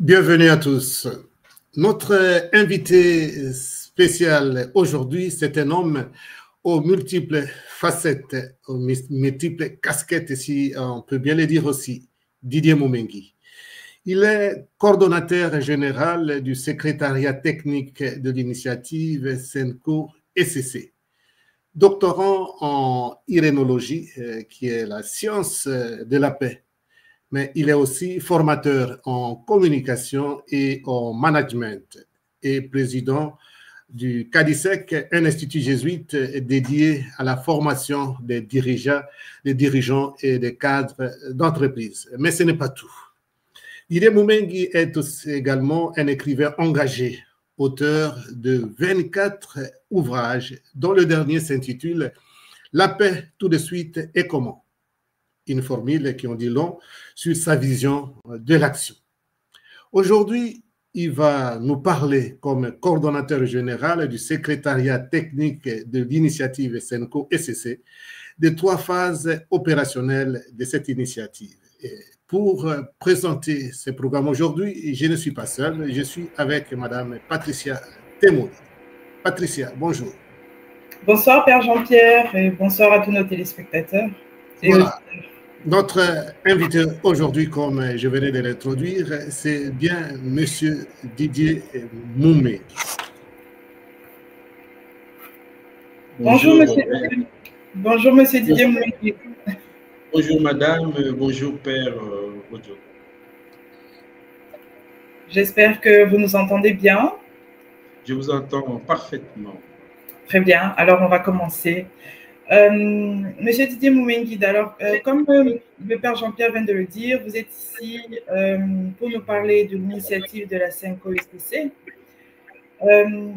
Bienvenue à tous. Notre invité spécial aujourd'hui, c'est un homme aux multiples facettes, aux multiples casquettes, si on peut bien le dire aussi, Didier Moumengi. Il est coordonnateur général du secrétariat technique de l'initiative SENCO-ECC, doctorant en irénologie, qui est la science de la paix. Mais il est aussi formateur en communication et en management et président du CADISEC, un institut jésuite dédié à la formation des dirigeants et des cadres d'entreprise. Mais ce n'est pas tout. Didier Moumengi est aussi également un écrivain engagé, auteur de 24 ouvrages, dont le dernier s'intitule « La paix tout de suite et comment ?» Une formule qui en dit long sur sa vision de l'action. Aujourd'hui, il va nous parler comme coordonnateur général du secrétariat technique de l'initiative SENCO-ECC des 3 phases opérationnelles de cette initiative. Et pour présenter ce programme aujourd'hui, je ne suis pas seul, je suis avec Madame Patricia Temouri. Patricia, bonjour. Bonsoir Père Jean-Pierre et bonsoir à tous nos téléspectateurs. Voilà. Notre invité aujourd'hui, comme je venais de l'introduire, c'est bien Monsieur Didier Moumengi. Bonjour Monsieur Didier Moumengi. Bonjour Madame, bonjour Père Rodio. J'espère que vous nous entendez bien. Je vous entends parfaitement. Très bien, alors on va commencer. Monsieur Didier Moumengi, alors, comme le Père Jean-Pierre vient de le dire, vous êtes ici pour nous parler de l'initiative de la SENCO-ECC.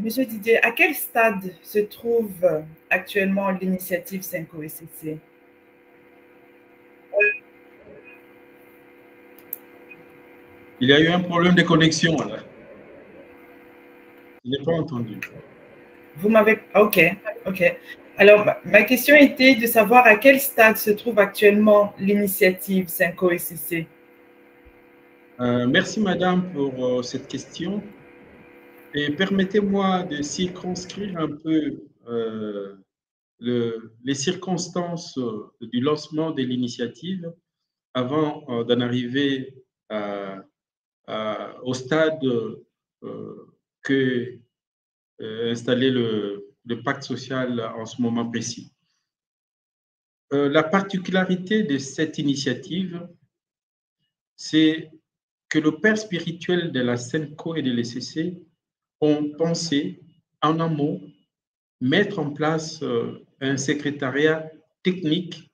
Monsieur Didier, à quel stade se trouve actuellement l'initiative SENCO-ECC? Il y a eu un problème de connexion là. Je n'ai pas entendu. Vous m'avez... Ok. Alors, ma question était de savoir à quel stade se trouve actuellement l'initiative SENCO-ECC. Merci Madame pour cette question. Et permettez-moi de circonscrire un peu les circonstances du lancement de l'initiative avant d'en arriver au stade que installer le pacte social en ce moment précis. La particularité de cette initiative, c'est que le père spirituel de la SENCO et de l'ECC ont pensé en amont mettre en place un secrétariat technique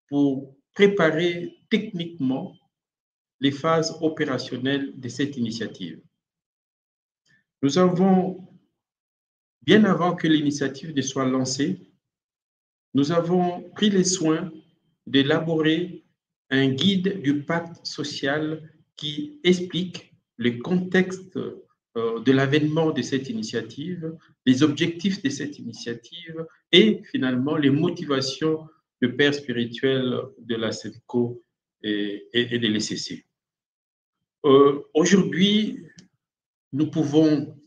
pour préparer techniquement les phases opérationnelles de cette initiative. Nous avons, bien avant que l'initiative ne soit lancée, nous avons pris les soins d'élaborer un guide du pacte social qui explique le contexte de l'avènement de cette initiative, les objectifs de cette initiative et finalement les motivations de père spirituel de la SENCO et de l'ECC. Aujourd'hui, nous pouvons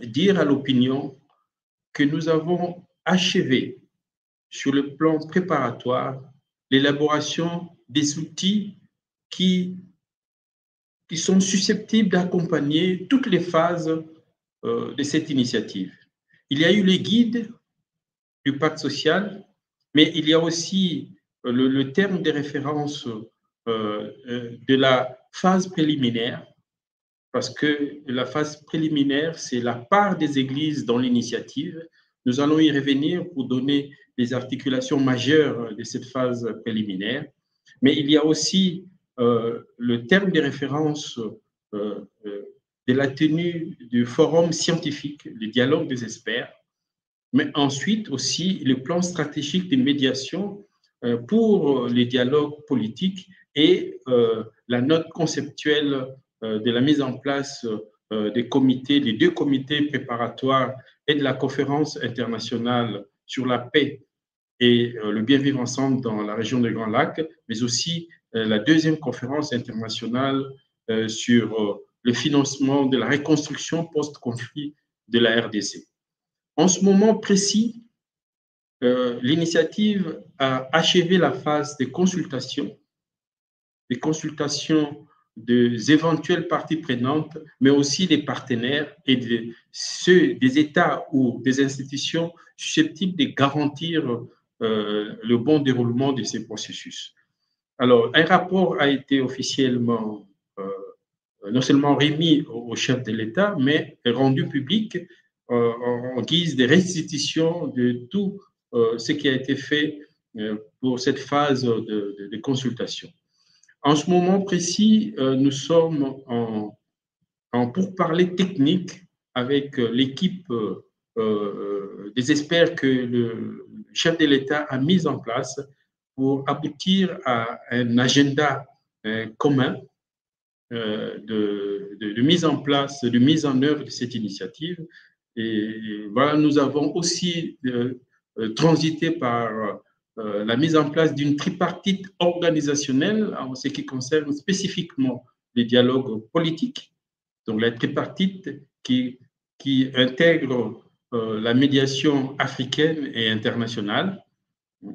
dire à l'opinion que nous avons achevé sur le plan préparatoire l'élaboration des outils qui sont susceptibles d'accompagner toutes les phases de cette initiative. Il y a eu les guides du pacte social, mais il y a aussi le terme de référence de la phase préliminaire, parce que la phase préliminaire, c'est la part des églises dans l'initiative. Nous allons y revenir pour donner les articulations majeures de cette phase préliminaire. Mais il y a aussi le terme de référence de la tenue du forum scientifique, le dialogue des experts, mais ensuite aussi le plan stratégique de médiation pour les dialogues politiques et la note conceptuelle de la mise en place des comités, des 2 comités préparatoires et de la conférence internationale sur la paix et le bien vivre ensemble dans la région des Grands Lacs, mais aussi la 2e conférence internationale sur le financement de la reconstruction post-conflit de la RDC. En ce moment précis, l'initiative a achevé la phase des consultations des éventuelles parties prenantes, mais aussi des partenaires et des États ou des institutions susceptibles de garantir le bon déroulement de ces processus. Alors, un rapport a été officiellement non seulement remis au chef de l'État, mais rendu public en guise de restitution de tout ce qui a été fait pour cette phase de consultation. En ce moment précis, nous sommes en pourparlers techniques avec l'équipe des experts que le chef de l'État a mis en place pour aboutir à un agenda commun de mise en place, de mise en œuvre de cette initiative. Et voilà, nous avons aussi transité par la mise en place d'une tripartite organisationnelle en ce qui concerne spécifiquement les dialogues politiques. Donc la tripartite qui intègre la médiation africaine et internationale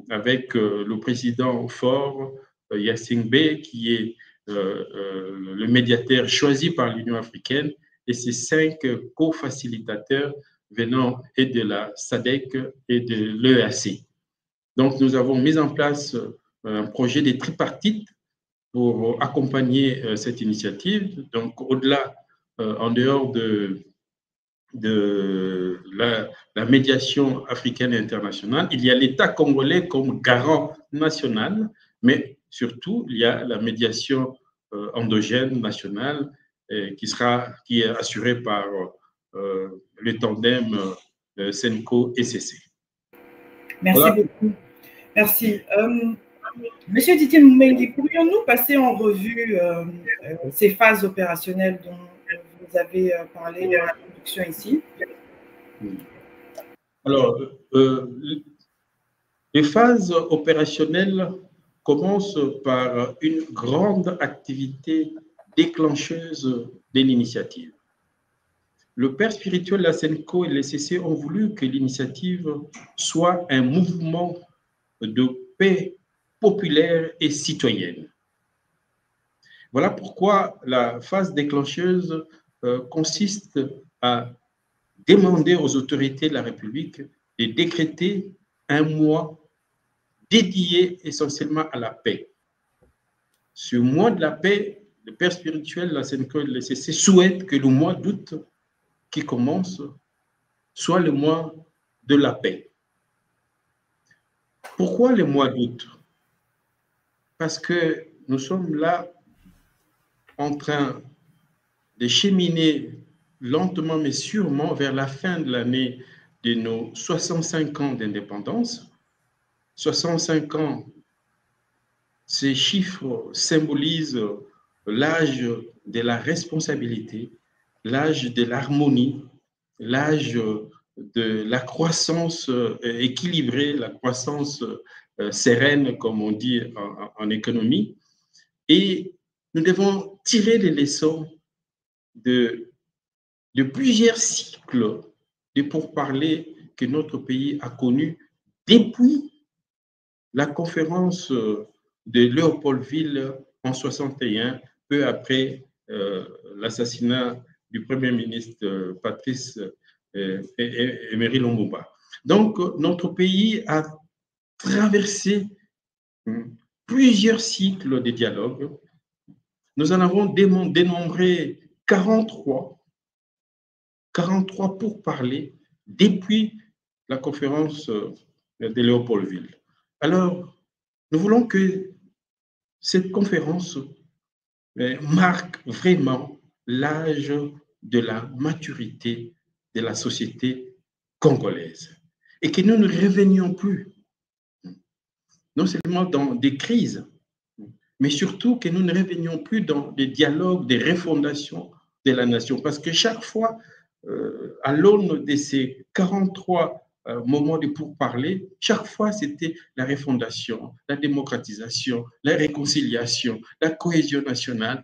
avec le président fort Yassine Bey qui est le médiateur choisi par l'Union africaine et ses 5 co-facilitateurs venant et de la SADC et de l'EAC. Donc, nous avons mis en place un projet de tripartite pour accompagner cette initiative. Donc, au-delà, en dehors de la médiation africaine et internationale, il y a l'État congolais comme garant national, mais surtout, il y a la médiation endogène nationale qui est assurée par le tandem Senko-ECC. Merci voilà. Beaucoup. Merci. Monsieur Didier Moumengi, pourrions-nous passer en revue ces phases opérationnelles dont vous avez parlé dans la production ici? Alors, les phases opérationnelles commencent par une grande activité déclencheuse de l'initiative. Le père spirituel, la Senko et l'ECC ont voulu que l'initiative soit un mouvement de paix populaire et citoyenne. Voilà pourquoi la phase déclencheuse consiste à demander aux autorités de la République de décréter un mois dédié essentiellement à la paix. Ce mois de la paix, le père spirituel, la Senko et l'ECC souhaitent que le mois d'août qui commence soit le mois de la paix. Pourquoi le mois d'août? Parce que nous sommes là en train de cheminer lentement mais sûrement vers la fin de l'année de nos 65 ans d'indépendance. 65 ans, ces chiffres symbolisent l'âge de la responsabilité, l'âge de l'harmonie, l'âge de la croissance équilibrée, la croissance sereine, comme on dit en économie. Et nous devons tirer les leçons de plusieurs cycles de pourparlers que notre pays a connus depuis la conférence de Léopoldville en 61, peu après l'assassinat du Premier ministre Patrice Emery Lumumba. Donc, notre pays a traversé plusieurs cycles de dialogue. Nous en avons dénombré 43 pourparlers depuis la conférence de Léopoldville. Alors, nous voulons que cette conférence marque vraiment l'âge de la maturité de la société congolaise et que nous ne revenions plus, non seulement dans des crises, mais surtout que nous ne revenions plus dans des dialogues, des refondations de la nation. Parce que chaque fois, à l'aune de ces 43 moments de pourparlers, chaque fois, c'était la refondation, la démocratisation, la réconciliation, la cohésion nationale.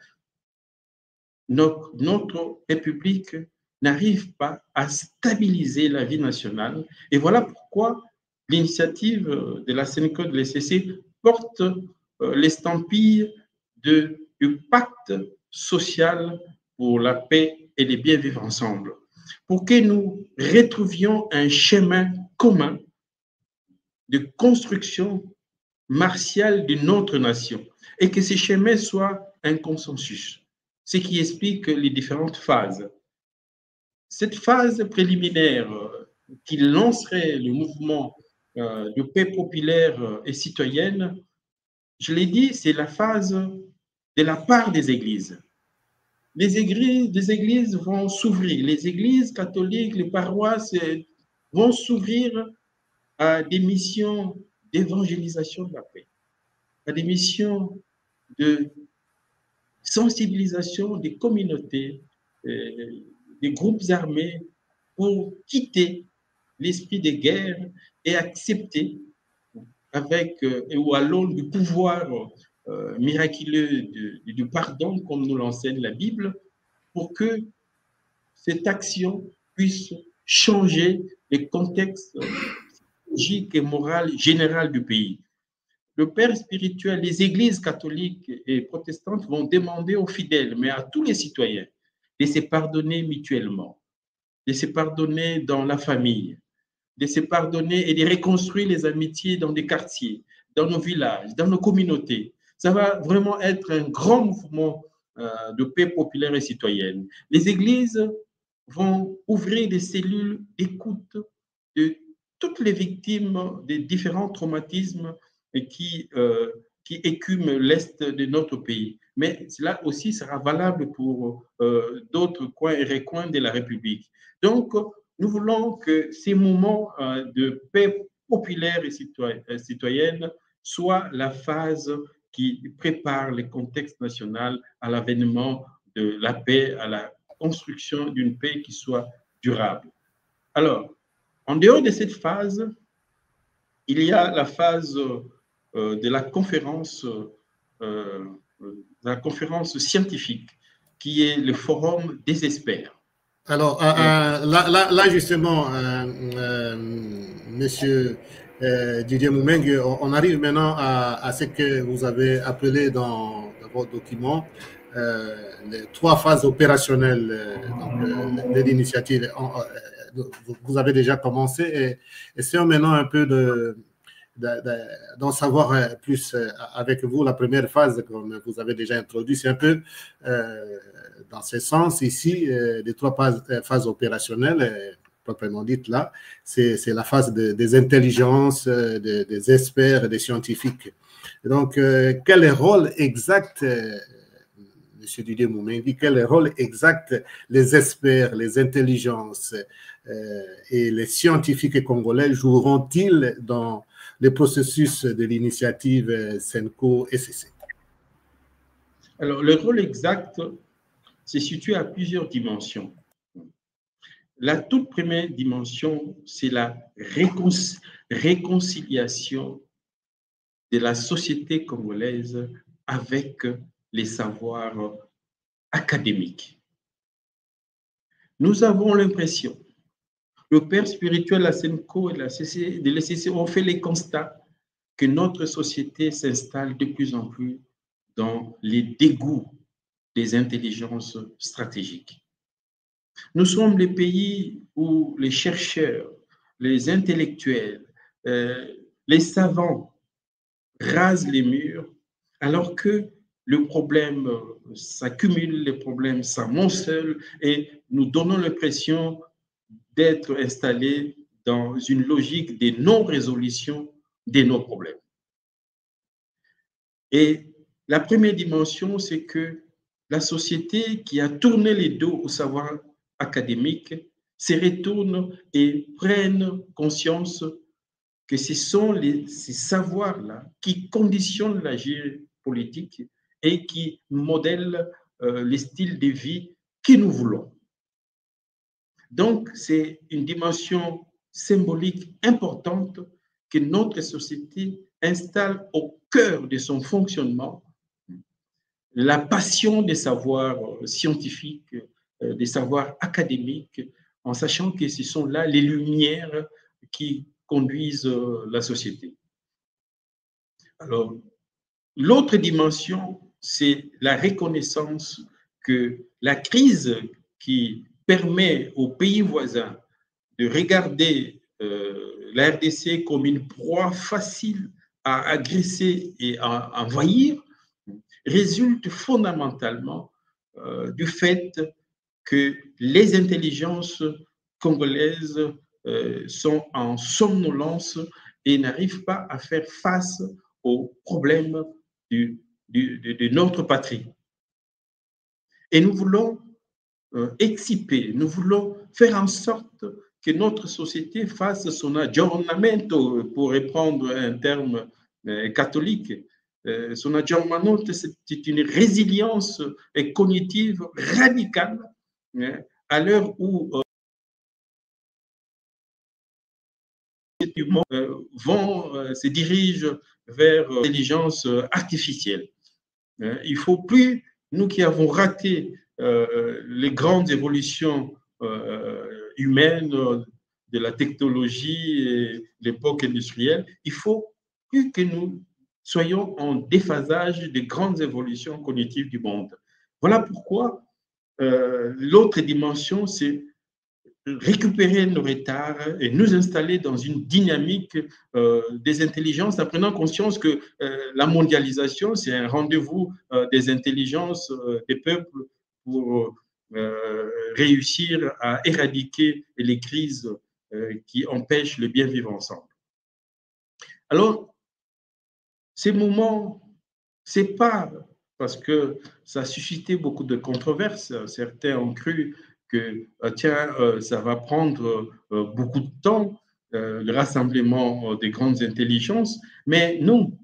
notre République n'arrive pas à stabiliser la vie nationale. Et voilà pourquoi l'initiative de la Sénéco de l'ECC porte l'estampille du pacte social pour la paix et le bien vivre ensemble, pour que nous retrouvions un chemin commun de construction martiale de notre nation et que ce chemin soit un consensus, ce qui explique les différentes phases. Cette phase préliminaire qui lancerait le mouvement de paix populaire et citoyenne, je l'ai dit, c'est la phase de la part des églises. Les églises vont s'ouvrir, les églises catholiques, les paroisses vont s'ouvrir à des missions d'évangélisation de la paix, à des missions de sensibilisation des communautés, des groupes armés pour quitter l'esprit de guerre et accepter avec ou à l'aune du pouvoir miraculeux du pardon, comme nous l'enseigne la Bible, pour que cette action puisse changer le contexte psychologique et moral général du pays. Le père spirituel, les églises catholiques et protestantes vont demander aux fidèles, mais à tous les citoyens, de se pardonner mutuellement, de se pardonner dans la famille, de se pardonner et de reconstruire les amitiés dans des quartiers, dans nos villages, dans nos communautés. Ça va vraiment être un grand mouvement de paix populaire et citoyenne. Les églises vont ouvrir des cellules d'écoute de toutes les victimes des différents traumatismes qui écument l'Est de notre pays. Mais cela aussi sera valable pour d'autres coins et recoins de la République. Donc, nous voulons que ces moments de paix populaire et citoyenne soient la phase qui prépare le contexte national à l'avènement de la paix, à la construction d'une paix qui soit durable. Alors, en dehors de cette phase, il y a la phase de la conférence scientifique, qui est le forum des experts. Alors, là justement, Monsieur Didier Moumeng, on arrive maintenant à ce que vous avez appelé dans vos documents les 3 phases opérationnelles de l'initiative. Vous avez déjà commencé et essayons maintenant un peu d'en savoir plus avec vous. La première phase, comme vous avez déjà introduit, c'est un peu dans ce sens ici, les 3 phases opérationnelles, proprement dites là, c'est la phase des intelligences, des experts et des scientifiques. Donc, quel est le rôle exact, M. Didier Moumengi, quel est le rôle exact les experts, les intelligences et les scientifiques congolais joueront-ils dans le processus de l'initiative Sénéco-ECC? Alors, le rôle exact se situe à plusieurs dimensions. La toute première dimension, c'est la réconciliation de la société congolaise avec les savoirs académiques. Nous avons l'impression, le père spirituel, la Sénéco et de l'ECC ont fait les constats que notre société s'installe de plus en plus dans les dégoûts des intelligences stratégiques. Nous sommes les pays où les chercheurs, les intellectuels, les savants rasent les murs, alors que le problème s'accumule, les problèmes s'amoncelent et nous donnons l'impression d'être installés dans une logique de non-résolution de nos problèmes. Et la première dimension, c'est que la société qui a tourné les dos au savoir académique se retourne et prenne conscience que ce sont ces savoirs-là qui conditionnent la géopolitique et qui modèlent les styles de vie que nous voulons. Donc, c'est une dimension symbolique importante que notre société installe au cœur de son fonctionnement la passion des savoirs scientifiques, des savoirs académiques, en sachant que ce sont là les lumières qui conduisent la société. Alors, l'autre dimension, c'est la reconnaissance que la crise qui permet aux pays voisins de regarder la RDC comme une proie facile à agresser et à envahir résulte fondamentalement du fait que les intelligences congolaises sont en somnolence et n'arrivent pas à faire face aux problèmes de notre patrie. Et nous voulons exciper, nous voulons faire en sorte que notre société fasse son aggiornamento, pour reprendre un terme catholique. Son aggiornamento, c'est une résilience cognitive radicale à l'heure où se dirigent vers l'intelligence artificielle. Il ne faut plus, nous qui avons raté les grandes évolutions humaines de la technologie et l'époque industrielle, il faut plus que nous soyons en déphasage des grandes évolutions cognitives du monde. Voilà pourquoi l'autre dimension, c'est récupérer nos retards et nous installer dans une dynamique des intelligences, en prenant conscience que la mondialisation, c'est un rendez-vous des intelligences des peuples pour réussir à éradiquer les crises qui empêchent le bien vivre ensemble. Alors, ces moments, c'est pas parce que ça a suscité beaucoup de controverses. Certains ont cru que ça va prendre beaucoup de temps, le rassemblement des grandes intelligences, mais nous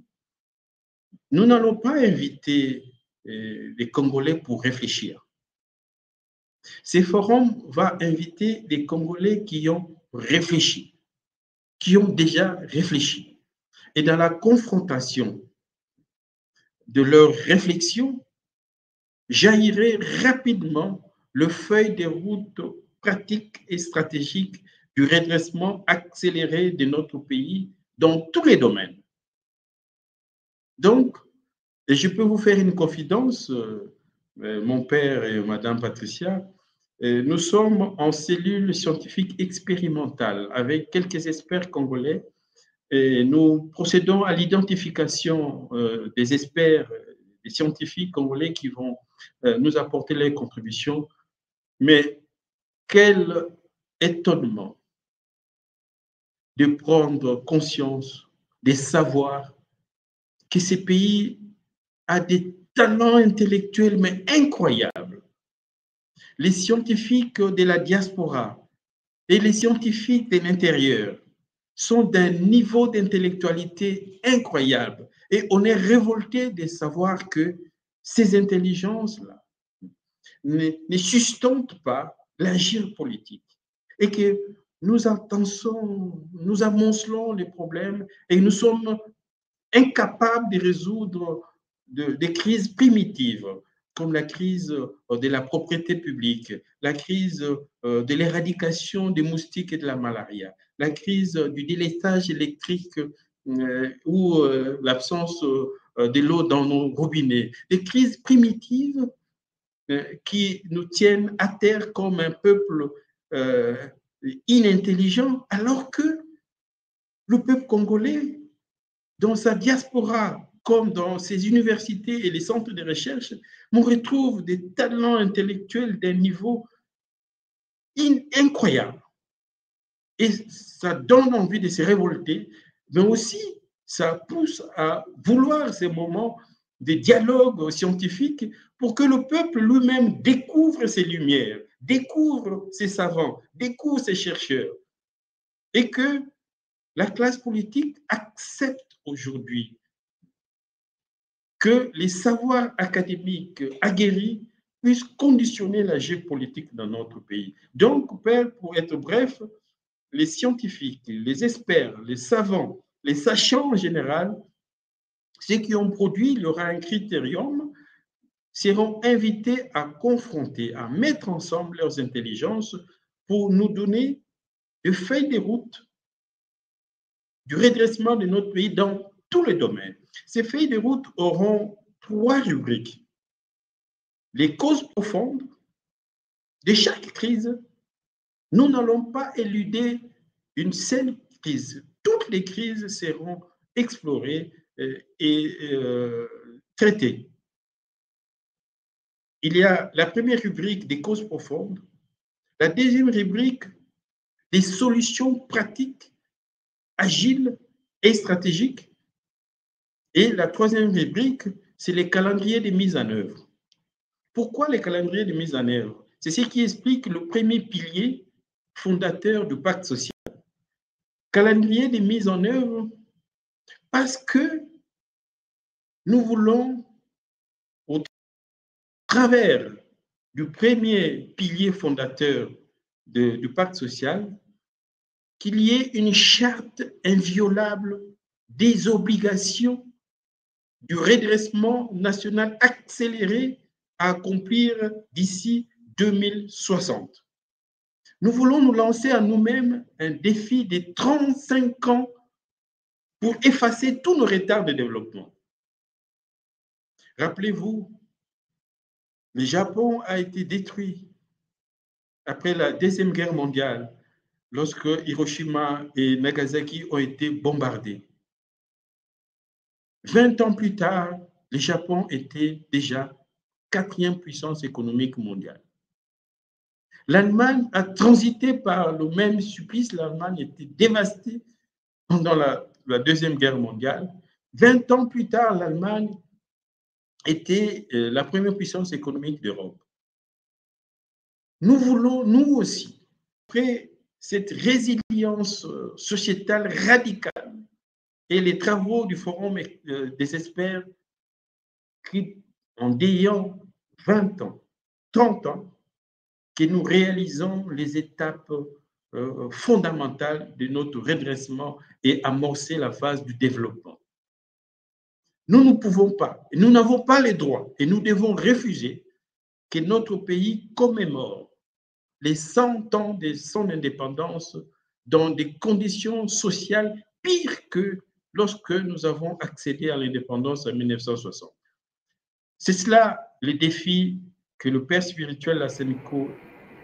n'allons pas inviter les Congolais pour réfléchir. Ces forums vont inviter des Congolais qui ont réfléchi, qui ont déjà réfléchi. Et dans la confrontation de leurs réflexions, jaillirait rapidement le feuille de route pratique et stratégique du redressement accéléré de notre pays dans tous les domaines. Donc, et je peux vous faire une confidence, mon père et Madame Patricia, nous sommes en cellule scientifique expérimentale avec quelques experts congolais et nous procédons à l'identification des experts, des scientifiques congolais qui vont nous apporter leurs contributions. Mais quel étonnement de prendre conscience, de savoir que ce pays a des talents intellectuels mais incroyables. Les scientifiques de la diaspora et les scientifiques de l'intérieur sont d'un niveau d'intellectualité incroyable. Et on est révolté de savoir que ces intelligences-là ne sustentent pas l'agir politique et que nous amoncelons les problèmes et nous sommes incapables de résoudre des crises primitives comme la crise de la propriété publique, la crise de l'éradication des moustiques et de la malaria, la crise du délestage électrique ou l'absence de l'eau dans nos robinets, des crises primitives qui nous tiennent à terre comme un peuple inintelligent, alors que le peuple congolais, dans sa diaspora, comme dans ses universités et les centres de recherche, on retrouve des talents intellectuels d'un niveau incroyable. Et ça donne envie de se révolter, mais aussi ça pousse à vouloir ces moments de dialogue scientifique pour que le peuple lui-même découvre ses lumières, découvre ses savants, découvre ses chercheurs, et que la classe politique accepte aujourd'hui que les savoirs académiques aguerris puissent conditionner la géopolitique dans notre pays. Donc, pour être bref, les scientifiques, les experts, les savants, les sachants en général, ceux qui ont produit, il y aura un critérium seront invités à confronter, à mettre ensemble leurs intelligences pour nous donner des feuilles de route du redressement de notre pays dans tous les domaines. Ces feuilles de route auront 3 rubriques. Les causes profondes de chaque crise. Nous n'allons pas éluder une seule crise. Toutes les crises seront explorées et traitées. Il y a la première rubrique des causes profondes, la deuxième rubrique des solutions pratiques, agiles et stratégiques, et la troisième rubrique, c'est les calendriers de mise en œuvre. Pourquoi les calendriers de mise en œuvre? C'est ce qui explique le premier pilier fondateur du pacte social. Calendrier de mise en œuvre parce que nous voulons, au travers du premier pilier fondateur du pacte social, qu'il y ait une charte inviolable des obligations du redressement national accéléré à accomplir d'ici 2060. Nous voulons nous lancer à nous-mêmes un défi de 35 ans pour effacer tous nos retards de développement. Rappelez-vous, le Japon a été détruit après la Deuxième Guerre mondiale, lorsque Hiroshima et Nagasaki ont été bombardés. 20 ans plus tard, le Japon était déjà 4e puissance économique mondiale. L'Allemagne a transité par le même supplice. L'Allemagne était dévastée pendant la Deuxième Guerre mondiale. 20 ans plus tard, l'Allemagne était la première puissance économique d'Europe. Nous voulons, nous aussi, après cette résilience sociétale radicale et les travaux du Forum des experts qui, en ayant 20 ans, 30 ans, que nous réalisons les étapes fondamentales de notre redressement et amorcer la phase du développement. Nous ne pouvons pas, nous n'avons pas les droits et nous devons refuser que notre pays commémore les 100 ans de son indépendance dans des conditions sociales pires que lorsque nous avons accédé à l'indépendance en 1960. C'est cela les défis que le père spirituel Lassenico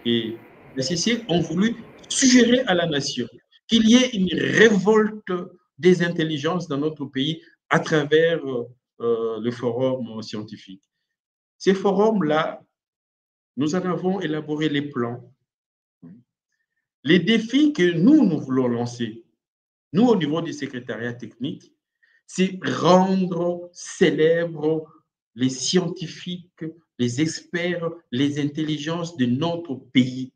et la CC ont voulu suggérer à la nation, qu'il y ait une révolte des intelligences dans notre pays à travers le forum scientifique. Ces forums-là, nous en avons élaboré les plans. Les défis que nous voulons lancer, nous au niveau du secrétariat technique, c'est rendre célèbres les scientifiques, les experts, les intelligences de notre pays.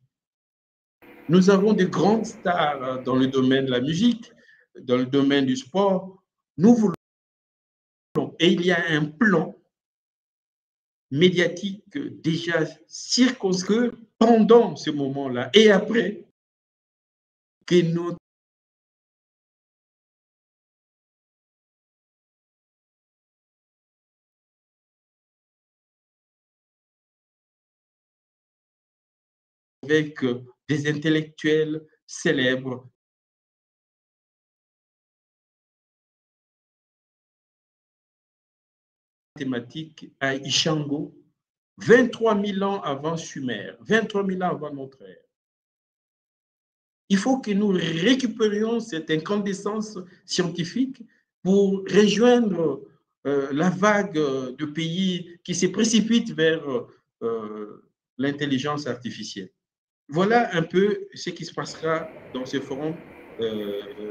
Nous avons de grandes stars dans le domaine de la musique, dans le domaine du sport. Nous voulons, et il y a un plan médiatique déjà circonscrit pendant ce moment-là et après que nous avec des intellectuels célèbres mathématiques à Ishango, 23 000 ans avant Sumer, 23 000 ans avant notre ère. Il faut que nous récupérions cette incandescence scientifique pour rejoindre la vague de pays qui se précipitent vers l'intelligence artificielle. Voilà un peu ce qui se passera dans ce forum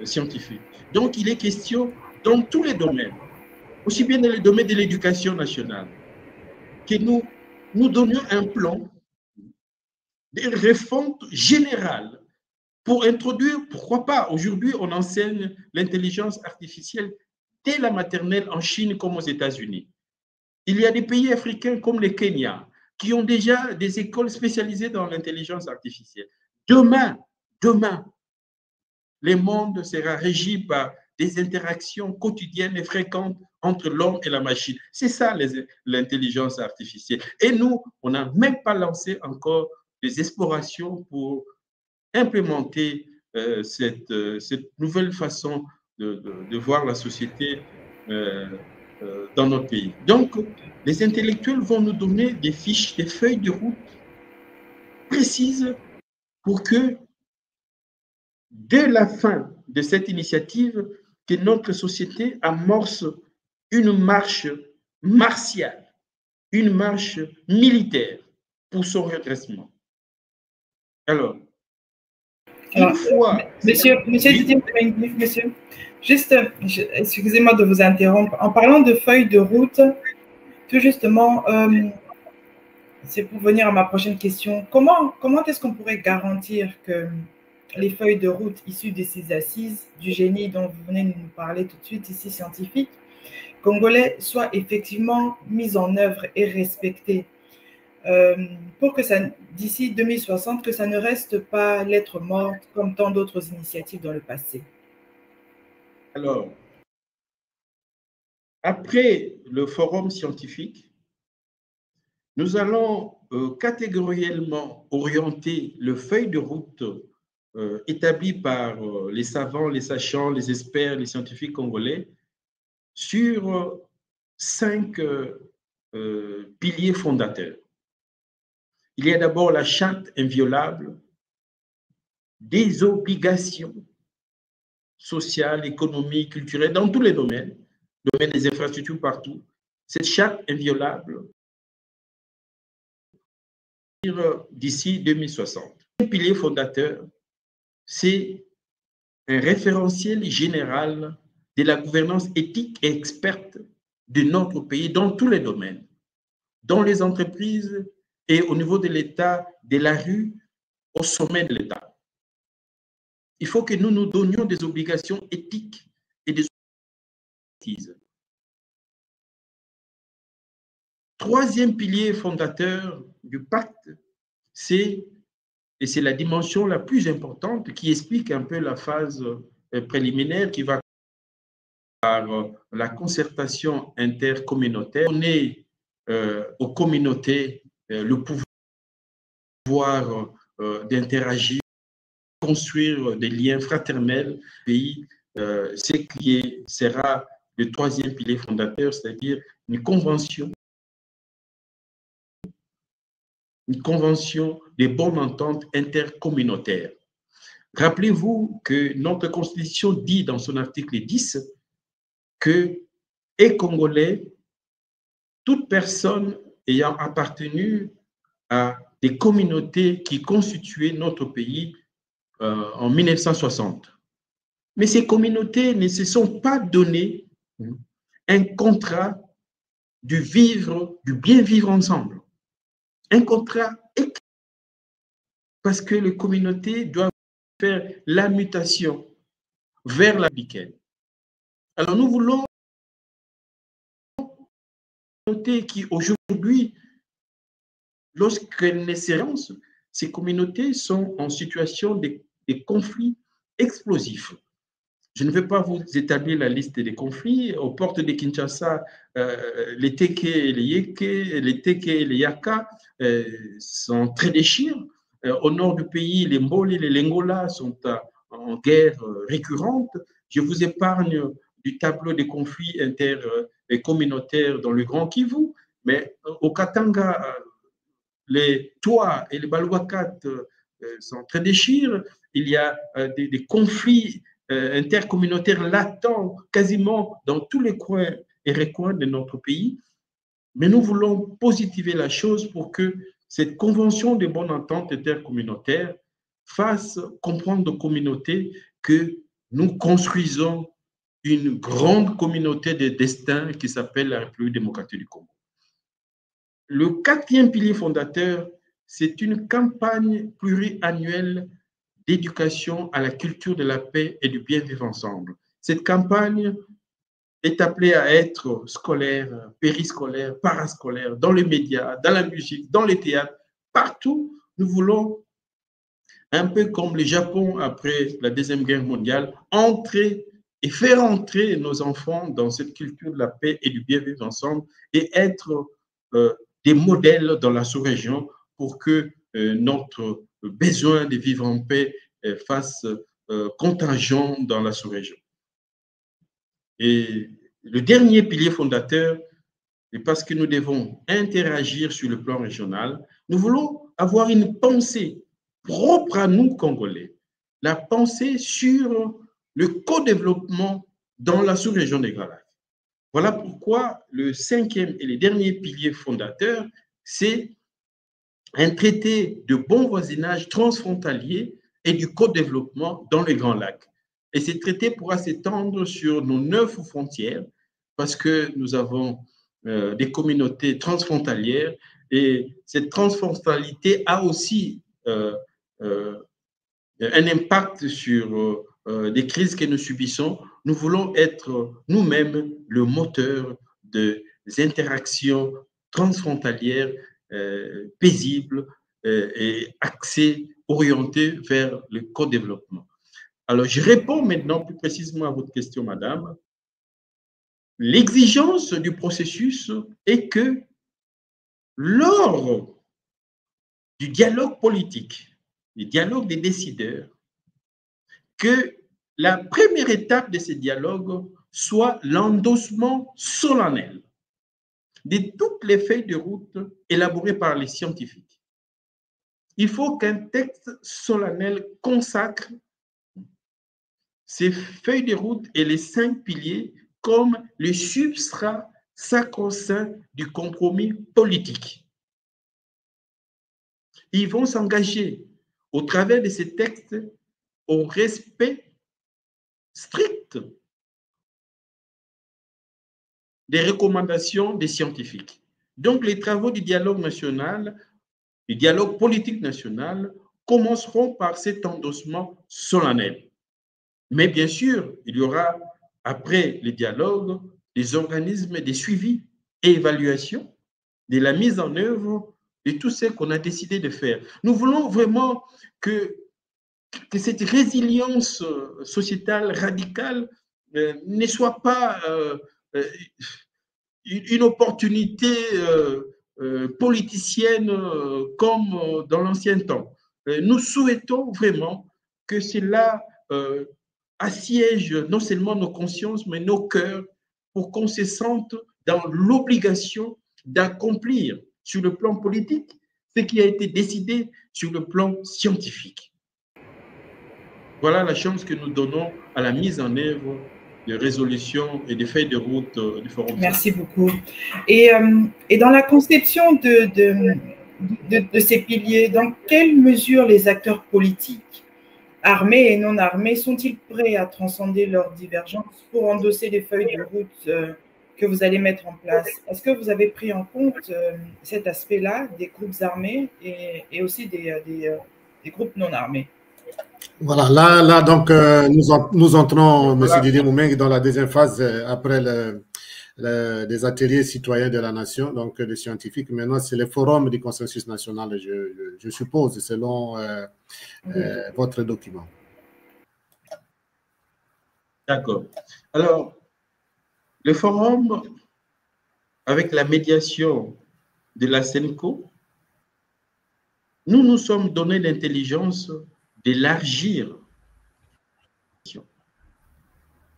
scientifique. Donc, il est question dans tous les domaines, aussi bien dans les domaines de l'éducation nationale, que nous donnions un plan de refonte générale pour introduire, pourquoi pas, aujourd'hui on enseigne l'intelligence artificielle dès la maternelle en Chine comme aux États-Unis. Il y a des pays africains comme le Kenya qui ont déjà des écoles spécialisées dans l'intelligence artificielle. Demain, le monde sera régi par des interactions quotidiennes et fréquentes entre l'homme et la machine. C'est ça l'intelligence artificielle. Et nous, on n'a même pas lancé encore des explorations pour implémenter cette nouvelle façon de voir la société dans notre pays. Donc, les intellectuels vont nous donner des fiches, des feuilles de route précises pour que, dès la fin de cette initiative, que notre société amorce une marche martiale, une marche militaire pour son redressement. Alors, une fois... Monsieur Didier, monsieur, juste, excusez-moi de vous interrompre. En parlant de feuilles de route, tout justement, c'est pour venir à ma prochaine question. Comment est-ce qu'on pourrait garantir que les feuilles de route issues de ces assises du génie dont vous venez de nous parler tout de suite ici, scientifiques, congolais, soient effectivement mises en œuvre et respectées pour que ça, d'ici 2060, que ça ne reste pas lettre morte comme tant d'autres initiatives dans le passé? Alors, après le forum scientifique, nous allons catégoriellement orienter le feuille de route établi par les savants, les sachants, les experts, les scientifiques congolais sur 5 piliers fondateurs. Il y a d'abord la charte inviolable des obligations sociales, économiques, culturelles, dans tous les domaines, domaine des infrastructures partout. Cette charte inviolable d'ici 2060. Un pilier fondateur, c'est un référentiel général de la gouvernance éthique et experte de notre pays dans tous les domaines, dans les entreprises et au niveau de l'État, de la rue, au sommet de l'État. Il faut que nous nous donnions des obligations éthiques et des obligations. Troisième pilier fondateur du pacte, c'est la dimension la plus importante qui explique un peu la phase préliminaire qui va par la concertation intercommunautaire, donner aux communautés le pouvoir d'interagir, construire des liens fraternels, pays, ce qui sera le troisième pilier fondateur, c'est-à-dire une convention des bonnes ententes intercommunautaires. Rappelez-vous que notre Constitution dit dans son article 10 que est congolais toute personne ayant appartenu à des communautés qui constituaient notre pays en 1960. Mais ces communautés ne se sont pas donné un contrat du bien vivre ensemble. Un contrat écrit parce que les communautés doivent faire la mutation vers la républicaine. Alors nous voulons communautés qui aujourd'hui, lorsqu'elles naissent, ces communautés sont en situation de conflits explosifs. Je ne vais pas vous établir la liste des conflits. Aux portes de Kinshasa, les Teke et les Yeke, les Teke et les Yaka sont très déchirés. Au nord du pays, les Mboli et les Lengola sont en guerre récurrente. Je vous épargne du tableau des conflits intercommunautaires dans le Grand Kivu, mais au Katanga, les Tois et les Balouakat sont très déchirés. Il y a des conflits intercommunautaires latents quasiment dans tous les coins et recoins de notre pays. Mais nous voulons positiver la chose pour que cette convention de bonne entente intercommunautaire fasse comprendre aux communautés que nous construisons une grande communauté de destin qui s'appelle la République démocratique du Congo. Le quatrième pilier fondateur, c'est une campagne pluriannuelle d'éducation à la culture de la paix et du bien vivre ensemble. Cette campagne est appelée à être scolaire, périscolaire, parascolaire, dans les médias, dans la musique, dans les théâtres, partout. Nous voulons, un peu comme le Japon après la Deuxième Guerre mondiale, entrer et faire entrer nos enfants dans cette culture de la paix et du bien vivre ensemble et être des modèles dans la sous-région pour que notre besoin de vivre en paix fasse contingent dans la sous-région. Et le dernier pilier fondateur, et parce que nous devons interagir sur le plan régional, nous voulons avoir une pensée propre à nous, Congolais, la pensée sur le co-développement dans la sous-région des Grands Lacs. Voilà pourquoi le cinquième et le dernier pilier fondateur, c'est un traité de bon voisinage transfrontalier et du co-développement dans les Grands Lacs. Et ce traité pourra s'étendre sur nos 9 frontières parce que nous avons des communautés transfrontalières et cette transfrontalité a aussi un impact sur des crises que nous subissons. Nous voulons être nous-mêmes le moteur des interactions transfrontalières paisibles et axées, orientées vers le co-développement. Alors, je réponds maintenant plus précisément à votre question, madame. L'exigence du processus est que lors du dialogue politique, du dialogue des décideurs, que la première étape de ce dialogue soit l'endossement solennel de toutes les feuilles de route élaborées par les scientifiques. Il faut qu'un texte solennel consacre ces feuilles de route et les 5 piliers comme le substrat sacro-saint du compromis politique. Ils vont s'engager au travers de ces textes au respect strict des recommandations des scientifiques. Donc, les travaux du dialogue national, du dialogue politique national, commenceront par cet endossement solennel. Mais bien sûr, il y aura, après le dialogue, des organismes de suivi et évaluation de la mise en œuvre de tout ce qu'on a décidé de faire. Nous voulons vraiment que cette résilience sociétale radicale ne soit pas une opportunité politicienne comme dans l'ancien temps. Nous souhaitons vraiment que cela assiège non seulement nos consciences, mais nos cœurs pour qu'on se sente dans l'obligation d'accomplir sur le plan politique ce qui a été décidé sur le plan scientifique. Voilà la chance que nous donnons à la mise en œuvre de résolutions et de feuilles de route du Forum. Merci beaucoup. Et dans la conception de ces piliers, dans quelle mesure les acteurs politiques, armés et non armés, sont-ils prêts à transcender leurs divergences pour endosser les feuilles de route que vous allez mettre en place? Est-ce que vous avez pris en compte cet aspect-là des groupes armés et aussi des groupes non armés? Voilà, là donc, nous entrons, M. Didier Moumeng, dans la deuxième phase après des ateliers citoyens de la nation, donc des scientifiques. Maintenant, c'est le forum du consensus national, je suppose, selon votre document. D'accord. Alors, le forum, avec la médiation de la SENCO, nous nous sommes donné l'intelligence d'élargir.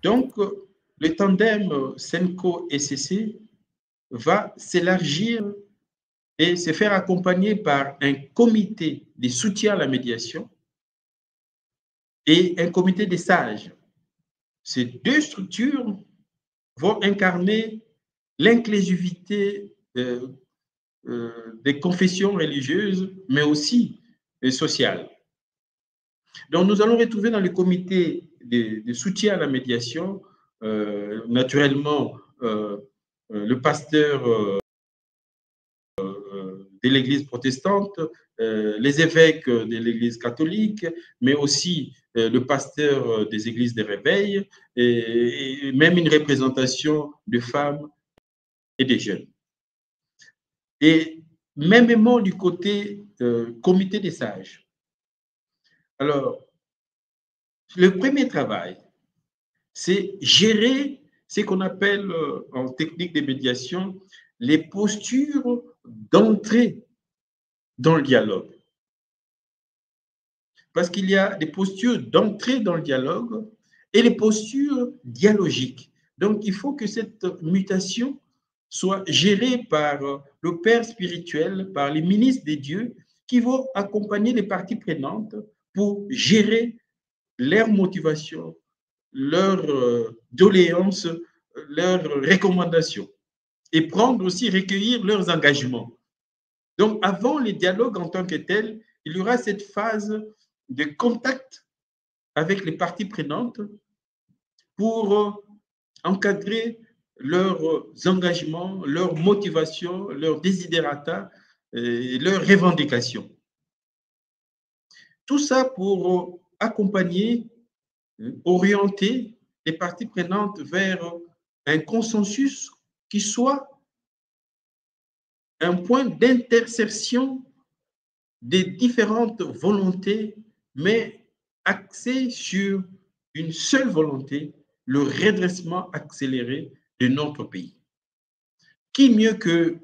Donc, le tandem SENCO-ECC va s'élargir et se faire accompagner par un comité de soutien à la médiation et un comité des sages. Ces deux structures vont incarner l'inclusivité des confessions religieuses, mais aussi sociales. Donc, nous allons retrouver dans le comité de soutien à la médiation, naturellement, le pasteur de l'Église protestante, les évêques de l'Église catholique, mais aussi le pasteur des églises de réveil, et même une représentation de femmes et des jeunes. Et mêmement du côté comité des sages. Alors, le premier travail, c'est gérer ce qu'on appelle en technique de médiation les postures d'entrée dans le dialogue. Parce qu'il y a des postures d'entrée dans le dialogue et les postures dialogiques. Donc, il faut que cette mutation soit gérée par le Père spirituel, par les ministres des dieux, qui vont accompagner les parties prenantes pour gérer leurs motivations, leurs doléances, leurs recommandations, et prendre aussi, recueillir leurs engagements. Donc, avant les dialogues en tant que tels, il y aura cette phase de contact avec les parties prenantes pour encadrer leurs engagements, leurs motivations, leurs desiderata, et leurs revendications. Tout ça pour accompagner, orienter les parties prenantes vers un consensus qui soit un point d'intersection des différentes volontés, mais axé sur une seule volonté, le redressement accéléré de notre pays. Qui mieux que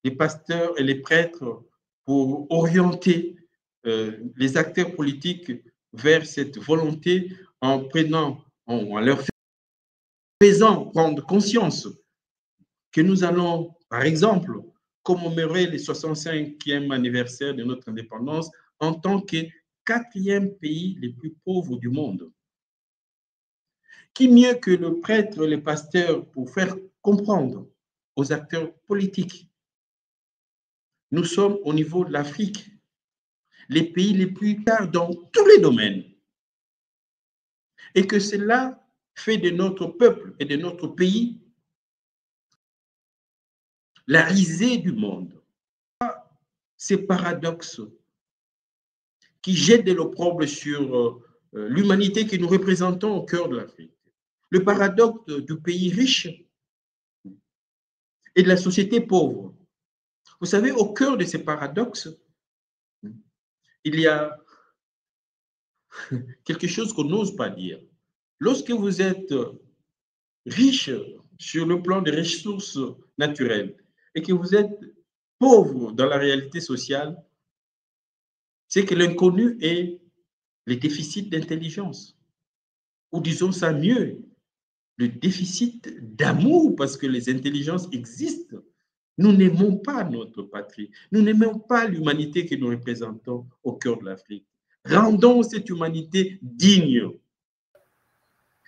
les pasteurs et les prêtres pour orienter les acteurs politiques vers cette volonté en prenant, en leur faisant prendre conscience que nous allons, par exemple, commémorer le 65e anniversaire de notre indépendance en tant que 4e pays le plus pauvre du monde. Qui mieux que le prêtre et le pasteur pour faire comprendre aux acteurs politiques? Nous sommes au niveau de l'Afrique, les pays les plus tard dans tous les domaines. Et que cela fait de notre peuple et de notre pays la risée du monde. Ces paradoxes qui jettent de l'opprobre sur l'humanité que nous représentons au cœur de l'Afrique. Le paradoxe du pays riche et de la société pauvre. Vous savez, au cœur de ces paradoxes, il y a quelque chose qu'on n'ose pas dire. Lorsque vous êtes riche sur le plan des ressources naturelles et que vous êtes pauvre dans la réalité sociale, c'est que l'inconnu est le déficit d'intelligence. Ou disons ça mieux, le déficit d'amour, parce que les intelligences existent. Nous n'aimons pas notre patrie. Nous n'aimons pas l'humanité que nous représentons au cœur de l'Afrique. Rendons cette humanité digne.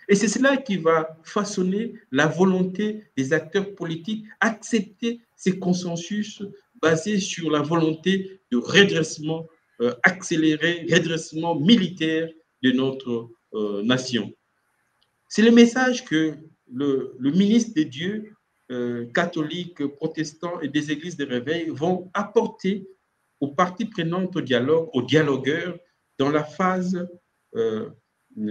Et c'est cela qui va façonner la volonté des acteurs politiques, accepter ces consensus basés sur la volonté de redressement accéléré, redressement militaire de notre nation. C'est le message que le ministre des dieux, catholiques, protestants et des églises de réveil vont apporter aux parties prenantes au dialogue, aux dialogueurs, dans la phase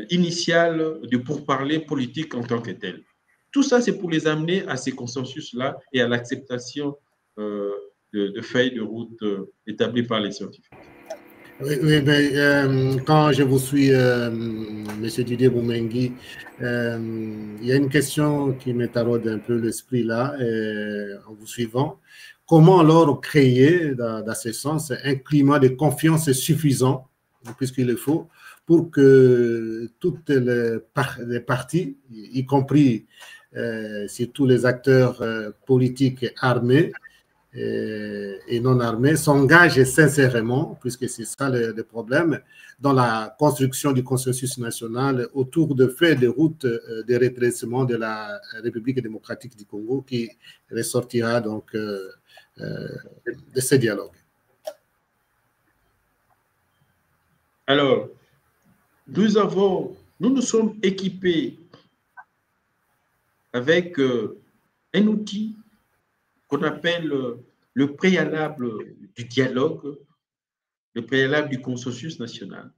initiale du pourparler politique en tant que tel. Tout ça, c'est pour les amener à ces consensus-là et à l'acceptation de feuilles de route établies par les scientifiques. Oui, mais quand je vous suis, M. Didier Boumengui, il y a une question qui me taraude un peu l'esprit là, en vous suivant. Comment alors créer, dans ce sens, un climat de confiance suffisant, puisqu'il le faut, pour que toutes les parties, y compris surtout les acteurs politiques armés, et non armés, s'engagent sincèrement, puisque c'est ça le problème, dans la construction du consensus national autour de faits de route de redressement de la République démocratique du Congo qui ressortira donc de ce dialogue. Alors, nous nous sommes équipés avec un outil qu'on appelle le préalable du dialogue, le préalable du consensus national.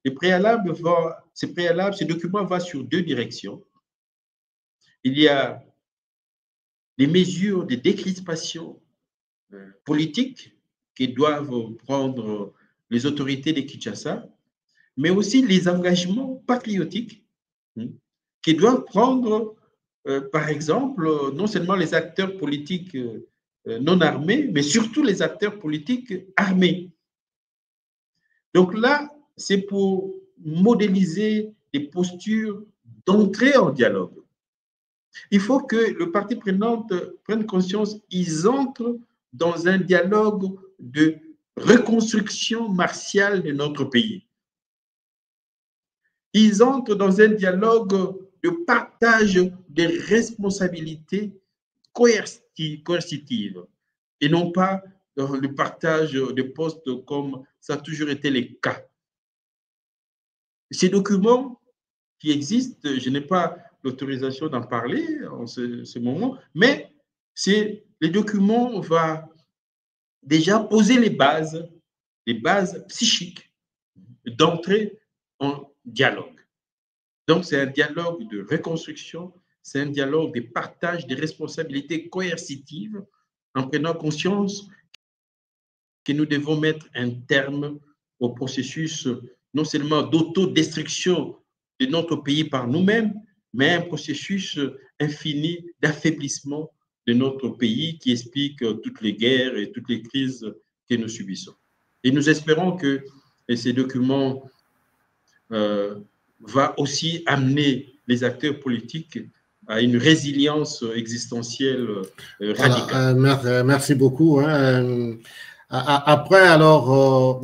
Ce document va sur deux directions. Il y a les mesures de décrispation politique que doivent prendre les autorités de Kinshasa, mais aussi les engagements patriotiques qui doivent prendre, par exemple, non seulement les acteurs politiques non armés, mais surtout les acteurs politiques armés. Donc là, c'est pour modéliser des postures d'entrée en dialogue. Il faut que le parti prenante prenne conscience, ils entrent dans un dialogue de reconstruction martiale de notre pays. Ils entrent dans un dialogue de partage des responsabilités coercitives et non pas dans le partage de postes comme ça a toujours été le cas. Ces documents qui existent, je n'ai pas l'autorisation d'en parler en ce moment, mais les documents vont déjà poser les bases psychiques d'entrer en dialogue. Donc, c'est un dialogue de reconstruction, c'est un dialogue de partage des responsabilités coercitives en prenant conscience que nous devons mettre un terme au processus non seulement d'autodestruction de notre pays par nous-mêmes, mais un processus infini d'affaiblissement de notre pays qui explique toutes les guerres et toutes les crises que nous subissons. Et nous espérons que ces documents vont aussi amener les acteurs politiques à une résilience existentielle radicale. Voilà, merci beaucoup. Après, alors,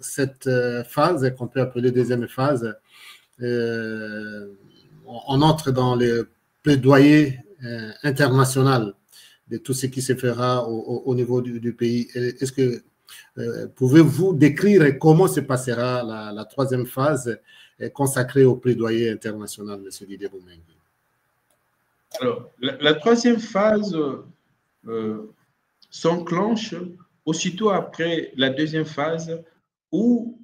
cette phase qu'on peut appeler deuxième phase, on entre dans le plaidoyer international de tout ce qui se fera au niveau du pays. Est-ce que pouvez-vous décrire comment se passera la troisième phase consacrée au plaidoyer international, M. Didier Boumengi? Alors, la troisième phase s'enclenche aussitôt après la deuxième phase où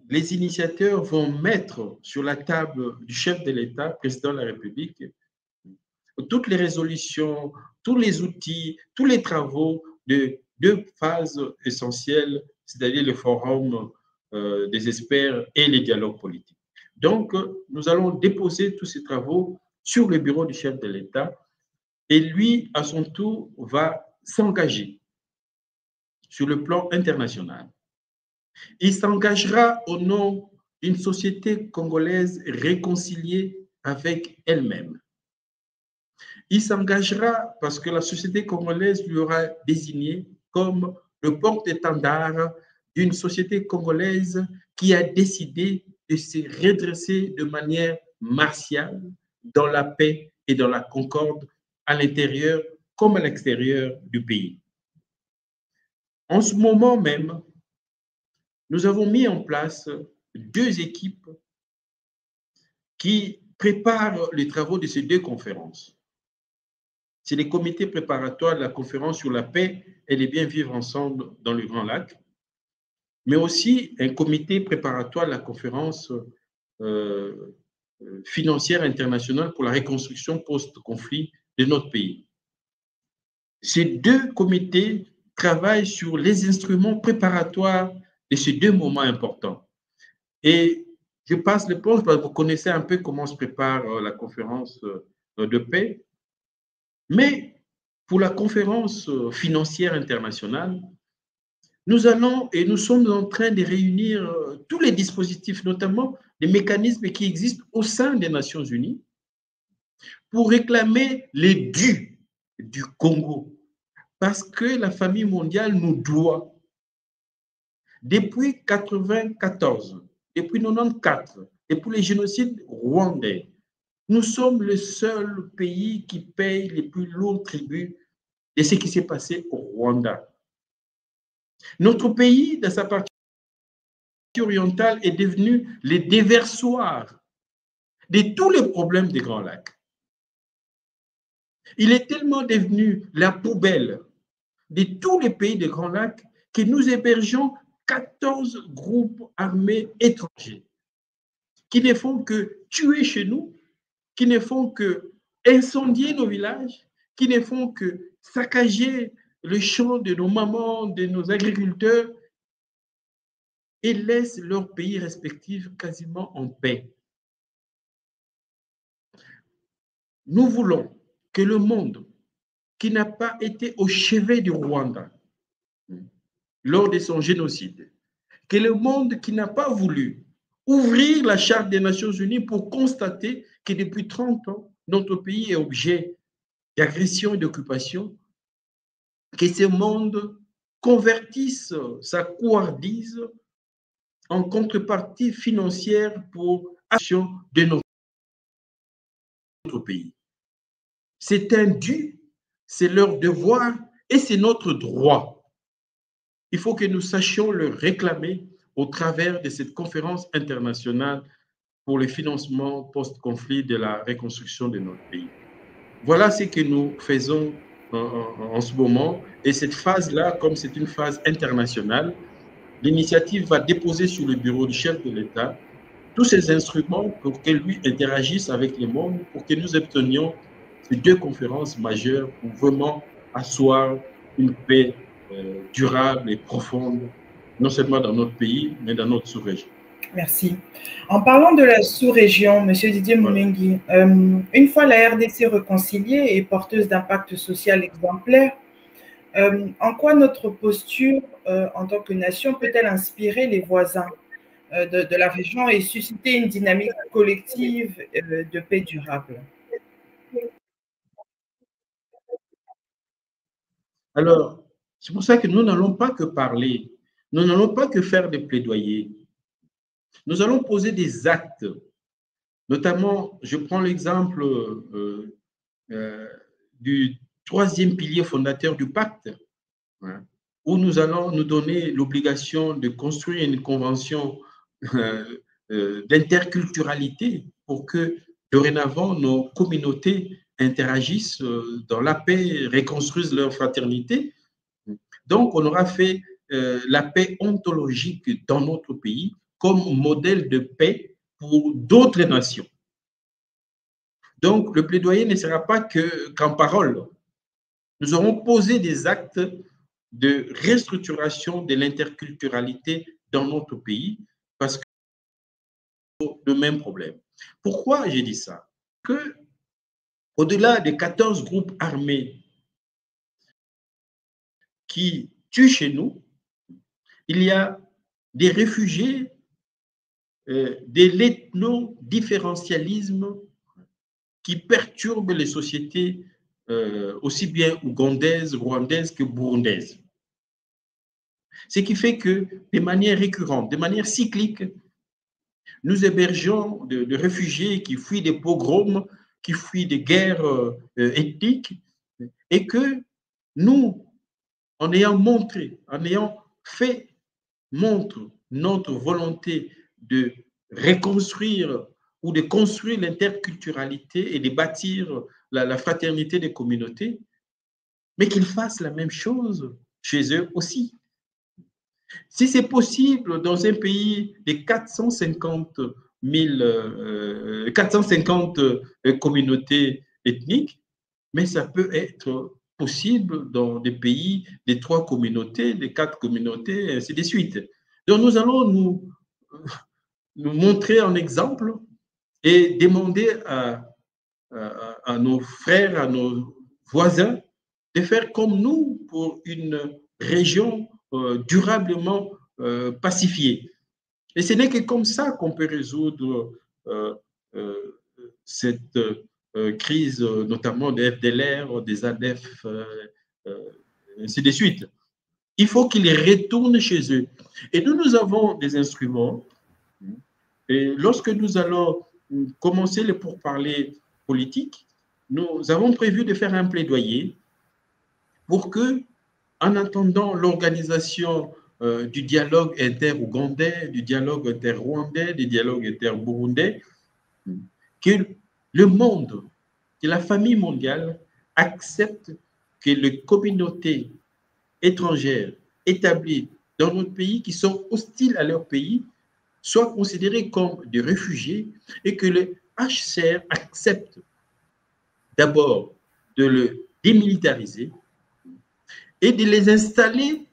les initiateurs vont mettre sur la table du chef de l'État, président de la République, toutes les résolutions, tous les outils, tous les travaux de deux phases essentielles, c'est-à-dire le forum des experts et les dialogues politiques. Donc, nous allons déposer tous ces travaux sur le bureau du chef de l'État et lui, à son tour, va s'engager sur le plan international. Il s'engagera au nom d'une société congolaise réconciliée avec elle-même. Il s'engagera parce que la société congolaise lui aura désigné comme le porte-étendard d'une société congolaise qui a décidé de se redresser de manière martiale dans la paix et dans la concorde à l'intérieur comme à l'extérieur du pays. En ce moment même, nous avons mis en place deux équipes qui préparent les travaux de ces deux conférences. C'est les comités préparatoires de la conférence sur la paix et le bien vivre ensemble dans le Grand Lac, mais aussi un comité préparatoire de la conférence financière internationale pour la reconstruction post-conflit de notre pays. Ces deux comités travaillent sur les instruments préparatoires de ces deux moments importants. Et je passe le point, parce que vous connaissez un peu comment se prépare la conférence de paix. Mais pour la conférence financière internationale, nous allons et nous sommes en train de réunir tous les dispositifs, notamment les mécanismes qui existent au sein des Nations Unies, pour réclamer les dus du Congo, parce que la famille mondiale nous doit. Depuis 1994, depuis 1994, depuis les génocides rwandais, nous sommes le seul pays qui paye les plus lourds tributs de ce qui s'est passé au Rwanda. Notre pays, dans sa partie orientale, est devenu le déversoir de tous les problèmes des Grands Lacs. Il est tellement devenu la poubelle de tous les pays des Grands Lacs que nous hébergeons 14 groupes armés étrangers qui ne font que tuer chez nous, qui ne font que incendier nos villages, qui ne font que saccager le champ de nos mamans, de nos agriculteurs, et laissent leurs pays respectifs quasiment en paix. nous voulons que le monde qui n'a pas été au chevet du Rwanda lors de son génocide, que le monde qui n'a pas voulu ouvrir la Charte des Nations Unies pour constater que depuis 30 ans, notre pays est objet d'agression et d'occupation, que ce monde convertisse sa couardise en contrepartie financière pour l'action de notre pays. C'est un dû, c'est leur devoir et c'est notre droit. Il faut que nous sachions le réclamer au travers de cette conférence internationale pour le financement post-conflit de la reconstruction de notre pays. Voilà ce que nous faisons en ce moment. Et cette phase-là, comme c'est une phase internationale, l'initiative va déposer sur le bureau du chef de l'État tous ces instruments pour que lui interagisse avec le monde, pour que nous obtenions ces 2 conférences majeures pour vraiment asseoir une paix durable et profonde, non seulement dans notre pays, mais dans notre sous-région. Merci. En parlant de la sous-région, M. Didier Moumengi, une fois la RDC réconciliée et porteuse d'impact social exemplaire, en quoi notre posture en tant que nation peut-elle inspirer les voisins de la région et susciter une dynamique collective de paix durable? Alors, c'est pour ça que nous n'allons pas que parler, nous n'allons pas que faire des plaidoyers. Nous allons poser des actes. Notamment, je prends l'exemple du 3e pilier fondateur du pacte, où nous allons nous donner l'obligation de construire une convention d'interculturalité pour que dorénavant nos communautés interagissent dans la paix, reconstruisent leur fraternité. Donc, on aura fait la paix ontologique dans notre pays comme modèle de paix pour d'autres nations. Donc, le plaidoyer ne sera pas qu'en parole. Nous aurons posé des actes de restructuration de l'interculturalité dans notre pays parce que c'est le même problème. Pourquoi j'ai dit ça? Que au-delà des 14 groupes armés qui tuent chez nous, il y a des réfugiés de l'ethno-différentialisme qui perturbent les sociétés aussi bien ougandaises, rwandaises que burundaises. Ce qui fait que, de manière récurrente, de manière cyclique, nous hébergeons de réfugiés qui fuient des pogroms, qui fuient des guerres ethniques, et que nous, en ayant fait montre notre volonté de reconstruire ou de construire l'interculturalité et de bâtir la fraternité des communautés, mais qu'ils fassent la même chose chez eux aussi. Si c'est possible dans un pays de 450 communautés ethniques, mais ça peut être possible dans des pays de 3 communautés, de 4 communautés, ainsi de suite. Donc nous allons nous montrer un exemple et demander à nos frères, à nos voisins de faire comme nous pour une région durablement pacifiée. Et ce n'est que comme ça qu'on peut résoudre cette crise, notamment des FDLR, des ADF, ainsi de suite. Il faut qu'ils retournent chez eux. Et nous avons des instruments. Et lorsque nous allons commencer les pourparlers politiques, nous avons prévu de faire un plaidoyer pour que, en attendant l'organisation du dialogue inter-ougandais, du dialogue inter-rwandais, du dialogue inter-burundais, que le monde, que la famille mondiale accepte que les communautés étrangères établies dans notre pays, qui sont hostiles à leur pays, soient considérées comme des réfugiés et que le HCR accepte d'abord de le démilitariser et de les installer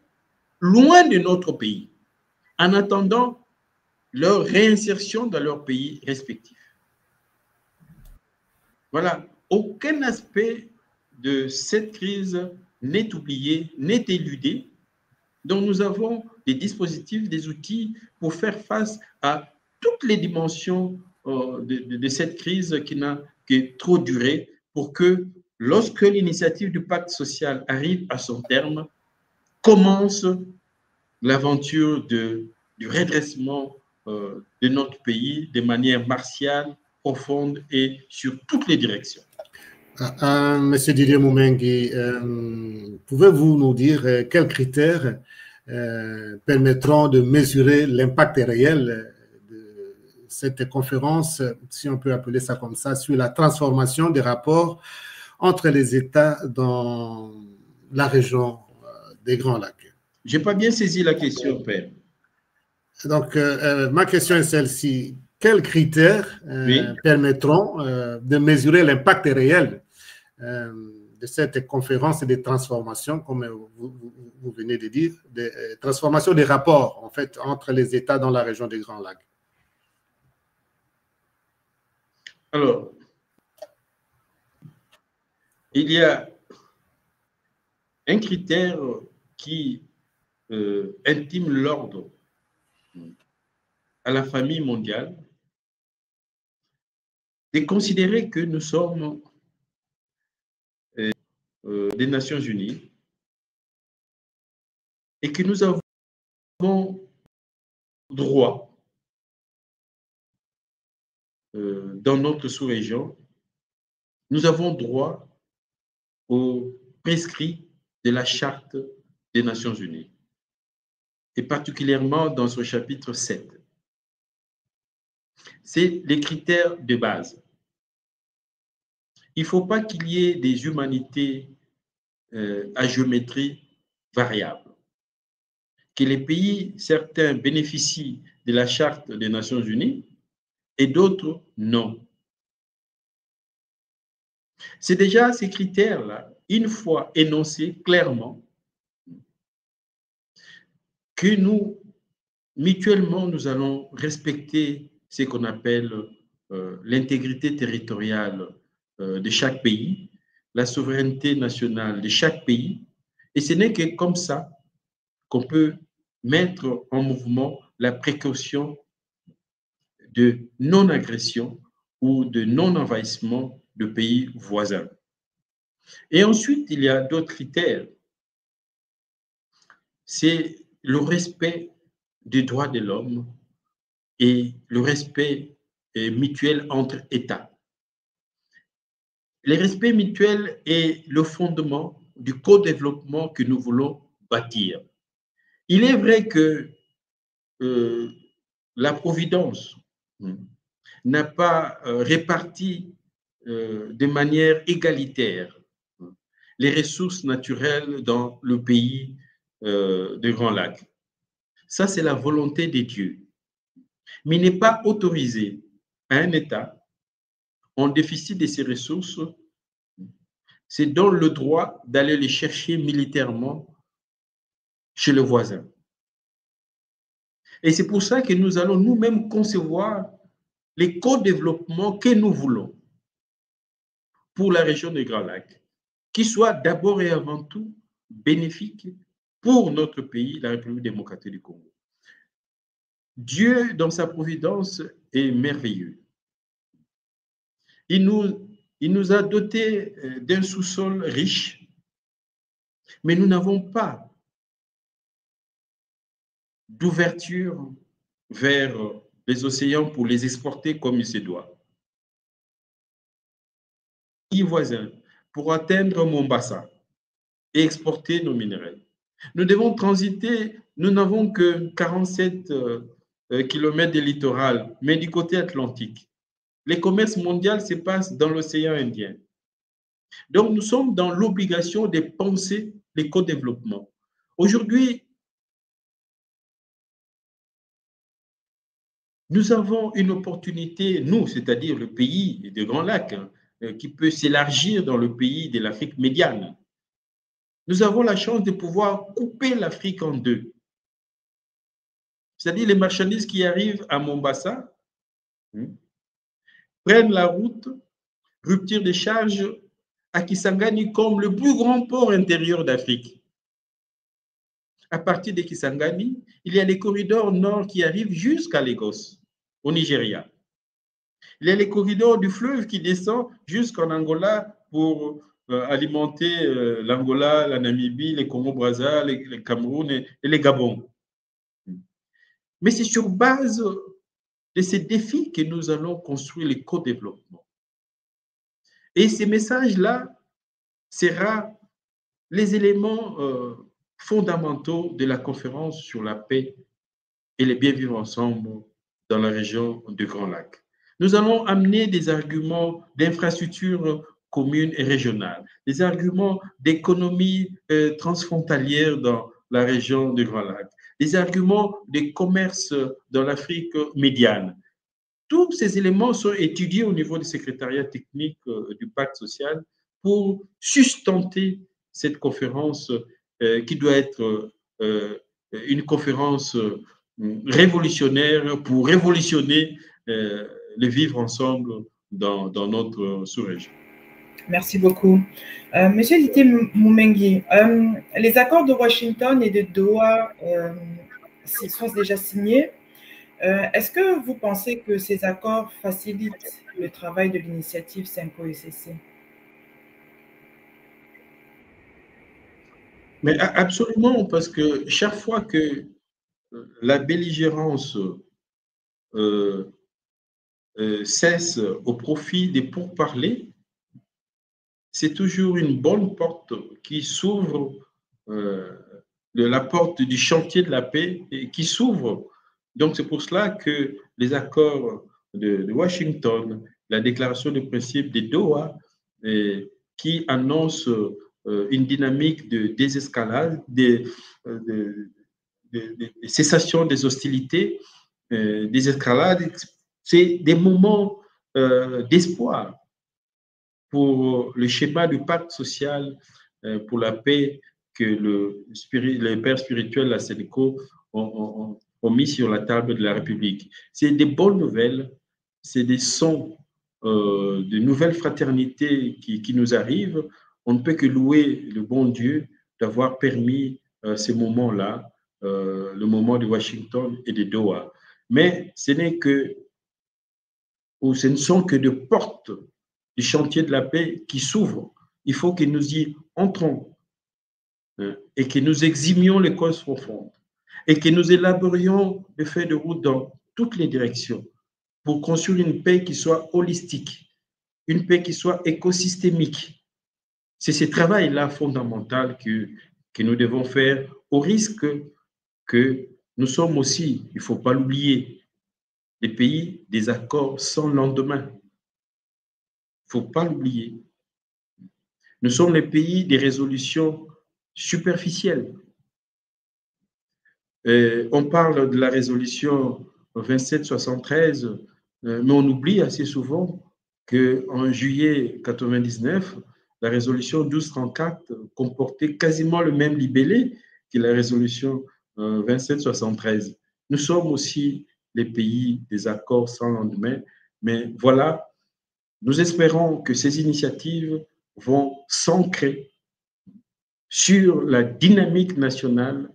loin de notre pays, en attendant leur réinsertion dans leur pays respectif. Voilà. aucun aspect de cette crise n'est oublié, n'est éludé. Donc, nous avons des dispositifs, des outils pour faire face à toutes les dimensions de cette crise qui n'a que trop duré, pour que lorsque l'initiative du pacte social arrive à son terme, commence l'aventure du redressement de notre pays de manière martiale, profonde et sur toutes les directions. Monsieur Didier Moumengi, pouvez-vous nous dire quels critères permettront de mesurer l'impact réel de cette conférence, si on peut appeler ça comme ça, sur la transformation des rapports entre les États dans la région des Grands Lacs? Je n'ai pas bien saisi la question, Père. Donc, ma question est celle-ci. Quels critères permettront de mesurer l'impact réel de cette conférence de transformation, comme vous venez de dire, de transformation des rapports, en fait, entre les États dans la région des Grands Lacs? Alors, il y a un critère qui intime l'ordre à la famille mondiale, de considérer que nous sommes des Nations Unies et que nous avons droit dans notre sous-région, nous avons droit aux prescrits de la Charte des Nations Unies, et particulièrement dans son chapitre 7. C'est les critères de base. Il ne faut pas qu'il y ait des humanités à géométrie variable. Que les pays, certains bénéficient de la Charte des Nations Unies et d'autres non. C'est déjà ces critères-là, une fois énoncés clairement, que nous, mutuellement, nous allons respecter ce qu'on appelle l'intégrité territoriale de chaque pays, la souveraineté nationale de chaque pays, et ce n'est que comme ça qu'on peut mettre en mouvement la précaution de non-agression ou de non-envahissement de pays voisins. Et ensuite, il y a d'autres critères. C'est le respect des droits de l'homme et le respect mutuel entre États. Le respect mutuel est le fondement du co-développement que nous voulons bâtir. Il est vrai que la Providence n'a pas réparti de manière égalitaire les ressources naturelles dans le pays des Grands Lacs. Ça, c'est la volonté de Dieu. Mais il n'est pas autorisé à un État en déficit de ses ressources, c'est donne le droit d'aller les chercher militairement chez le voisin. Et c'est pour ça que nous allons nous-mêmes concevoir les co-développements que nous voulons pour la région des Grands Lacs, qui soit d'abord et avant tout bénéfique pour notre pays, la République démocratique du Congo. Dieu, dans sa providence, est merveilleux. Il nous a dotés d'un sous-sol riche, mais nous n'avons pas d'ouverture vers les océans pour les exporter comme il se doit. Pays voisins, pour atteindre Mombasa et exporter nos minerais, nous devons transiter, nous n'avons que 47 kilomètres de littoral, mais du côté atlantique. Les commerces mondiaux se passent dans l'océan Indien. Donc, nous sommes dans l'obligation de penser les co-développements. Aujourd'hui, nous avons une opportunité, nous, c'est-à-dire le pays des Grands Lacs, qui peut s'élargir dans le pays de l'Afrique médiane. Nous avons la chance de pouvoir couper l'Afrique en deux. C'est-à-dire les marchandises qui arrivent à Mombasa prennent la route rupture des charges à Kisangani comme le plus grand port intérieur d'Afrique. À partir de Kisangani, il y a les corridors nord qui arrivent jusqu'à Lagos, au Nigeria. Il y a les corridors du fleuve qui descend jusqu'en Angola pour alimenter l'Angola, la Namibie, les Congo-Brazza, le Cameroun et les Gabon. Mais c'est sur base de ces défis que nous allons construire le co-développement. Et ces messages-là seront les éléments fondamentaux de la conférence sur la paix et le bien vivre ensemble dans la région du Grand Lac. Nous allons amener des arguments d'infrastructures communes et régionales, des arguments d'économie transfrontalière dans la région du Grand Lac, des arguments de commerce dans l'Afrique médiane. Tous ces éléments sont étudiés au niveau du secrétariat technique du pacte social pour sustenter cette conférence qui doit être une conférence révolutionnaire pour révolutionner le vivre ensemble dans notre sous-région. Merci beaucoup. Monsieur Didier Moumengi, les accords de Washington et de Doha sont déjà signés. Est-ce que vous pensez que ces accords facilitent le travail de l'initiative SYNCO-ECC? Mais absolument, parce que chaque fois que la belligérance cesse au profit des pourparlers, c'est toujours une bonne porte qui s'ouvre, la porte du chantier de la paix et qui s'ouvre. Donc c'est pour cela que les accords de Washington, la déclaration de principe de Doha, qui annonce une dynamique de désescalade, de cessation des hostilités, des escalades, c'est des moments d'espoir pour le schéma du pacte social pour la paix que les pères spirituels, la SENCO, ont mis sur la table de la République. C'est des bonnes nouvelles, c'est des sons de nouvelles fraternités qui nous arrivent. On ne peut que louer le bon Dieu d'avoir permis ces moments-là, le moment de Washington et de Doha. Mais ce ne sont que des portes du chantier de la paix qui s'ouvrent. Il faut que nous y entrons et que nous exhumions les causes profondes et que nous élaborions des feuilles de route dans toutes les directions pour construire une paix qui soit holistique, une paix qui soit écosystémique. C'est ce travail-là fondamental que nous devons faire au risque que nous sommes aussi, il ne faut pas l'oublier, des pays des accords sans lendemain. Il ne faut pas l'oublier. Nous sommes les pays des résolutions superficielles. On parle de la résolution 2773, mais on oublie assez souvent qu'en juillet 1999, la résolution 1234 comportait quasiment le même libellé que la résolution 2773. Nous sommes aussi les pays des accords sans lendemain, mais voilà, nous espérons que ces initiatives vont s'ancrer sur la dynamique nationale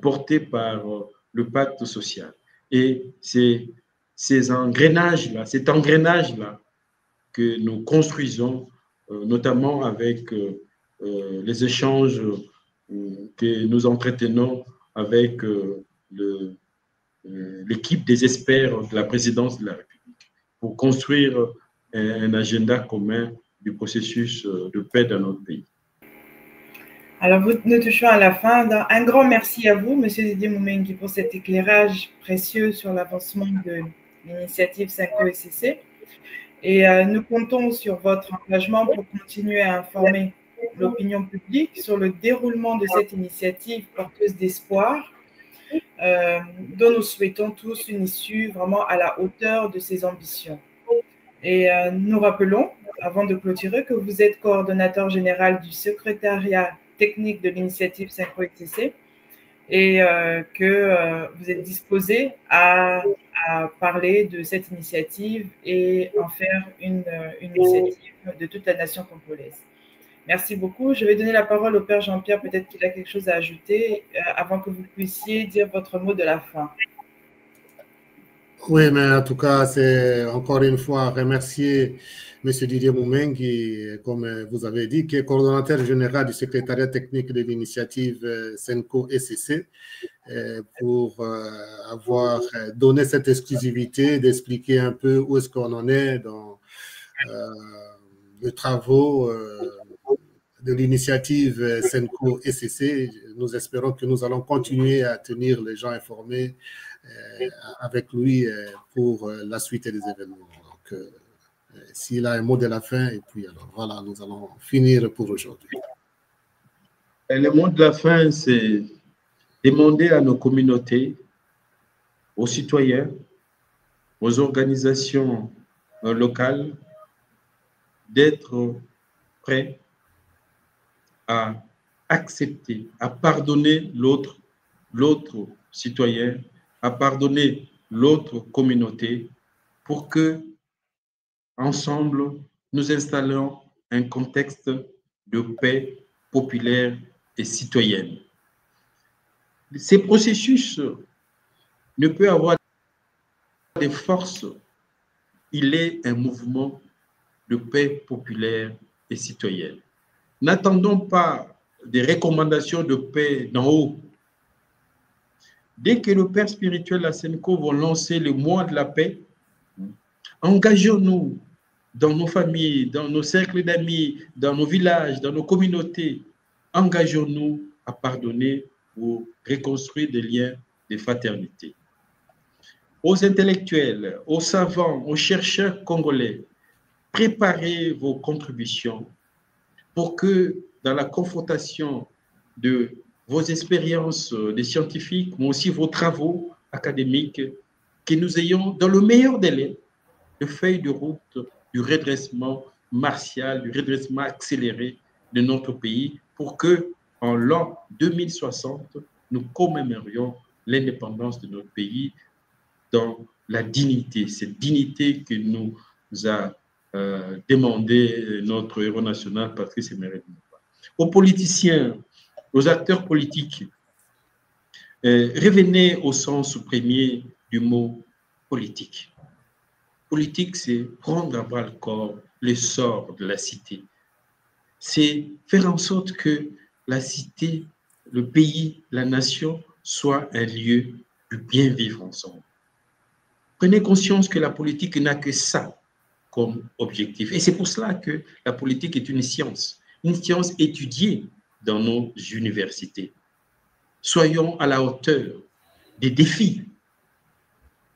portée par le pacte social. Et c'est cet engrenage-là que nous construisons, notamment avec les échanges que nous entretenons avec l'équipe des experts de la présidence de la République pour construire un agenda commun du processus de paix dans notre pays. Alors, nous touchons à la fin. Un grand merci à vous, M. Didier Moumengi, pour cet éclairage précieux sur l'avancement de l'initiative SYNCO-ECC. Et nous comptons sur votre engagement pour continuer à informer l'opinion publique sur le déroulement de cette initiative porteuse d'espoir, dont nous souhaitons tous une issue vraiment à la hauteur de ses ambitions. Et nous rappelons, avant de clôturer, que vous êtes coordonnateur général du secrétariat technique de l'initiative SYNCO-ECC et que vous êtes disposé à parler de cette initiative et en faire une initiative de toute la nation congolaise. Merci beaucoup. Je vais donner la parole au Père Jean-Pierre, peut-être qu'il a quelque chose à ajouter avant que vous puissiez dire votre mot de la fin. Oui, mais en tout cas, c'est encore une fois remercier M. Didier Moumeng, qui, comme vous avez dit, qui est coordonnateur général du secrétariat technique de l'initiative SENCO-ECC, pour avoir donné cette exclusivité, d'expliquer un peu où est-ce qu'on en est dans les travaux de l'initiative SENCO-ECC. Nous espérons que nous allons continuer à tenir les gens informés avec lui pour la suite des événements. Donc, s'il a un mot de la fin, et puis alors voilà, nous allons finir pour aujourd'hui. Le mot de la fin, c'est demander à nos communautés, aux citoyens, aux organisations locales d'être prêts à accepter, à pardonner l'autre citoyen, à pardonner l'autre communauté pour que, ensemble, nous installons un contexte de paix populaire et citoyenne. Ces processus ne peuvent avoir des forces. Il est un mouvement de paix populaire et citoyenne. N'attendons pas des recommandations de paix d'en haut. Dès que le père spirituel de la SENCO vont lancer le mois de la paix, engageons-nous dans nos familles, dans nos cercles d'amis, dans nos villages, dans nos communautés. Engageons-nous à pardonner pour reconstruire des liens de fraternité. Aux intellectuels, aux savants, aux chercheurs congolais, préparez vos contributions pour que dans la confrontation de vos expériences des scientifiques, mais aussi vos travaux académiques, que nous ayons dans le meilleur délai de feuille de route du redressement martial, du redressement accéléré de notre pays pour que en l'an 2060, nous commémorions l'indépendance de notre pays dans la dignité, cette dignité que nous a demandé notre héros national, Patrice Emery Lumumba. Aux politiciens, aux acteurs politiques, revenez au sens premier du mot politique. Politique, c'est prendre à bras le corps le sort de la cité. C'est faire en sorte que la cité, le pays, la nation soit un lieu de bien vivre ensemble. Prenez conscience que la politique n'a que ça comme objectif. Et c'est pour cela que la politique est une science étudiée dans nos universités. Soyons à la hauteur des défis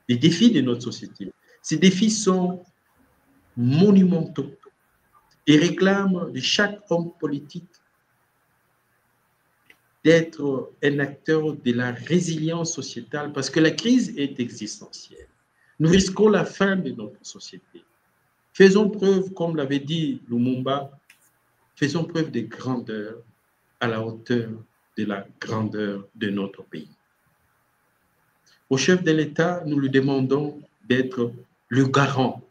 de notre société. Ces défis sont monumentaux et réclament de chaque homme politique d'être un acteur de la résilience sociétale parce que la crise est existentielle. Nous risquons la fin de notre société. Faisons preuve, comme l'avait dit Lumumba, faisons preuve de grandeur à la hauteur de la grandeur de notre pays. Au chef de l'État, nous lui demandons d'être le garant.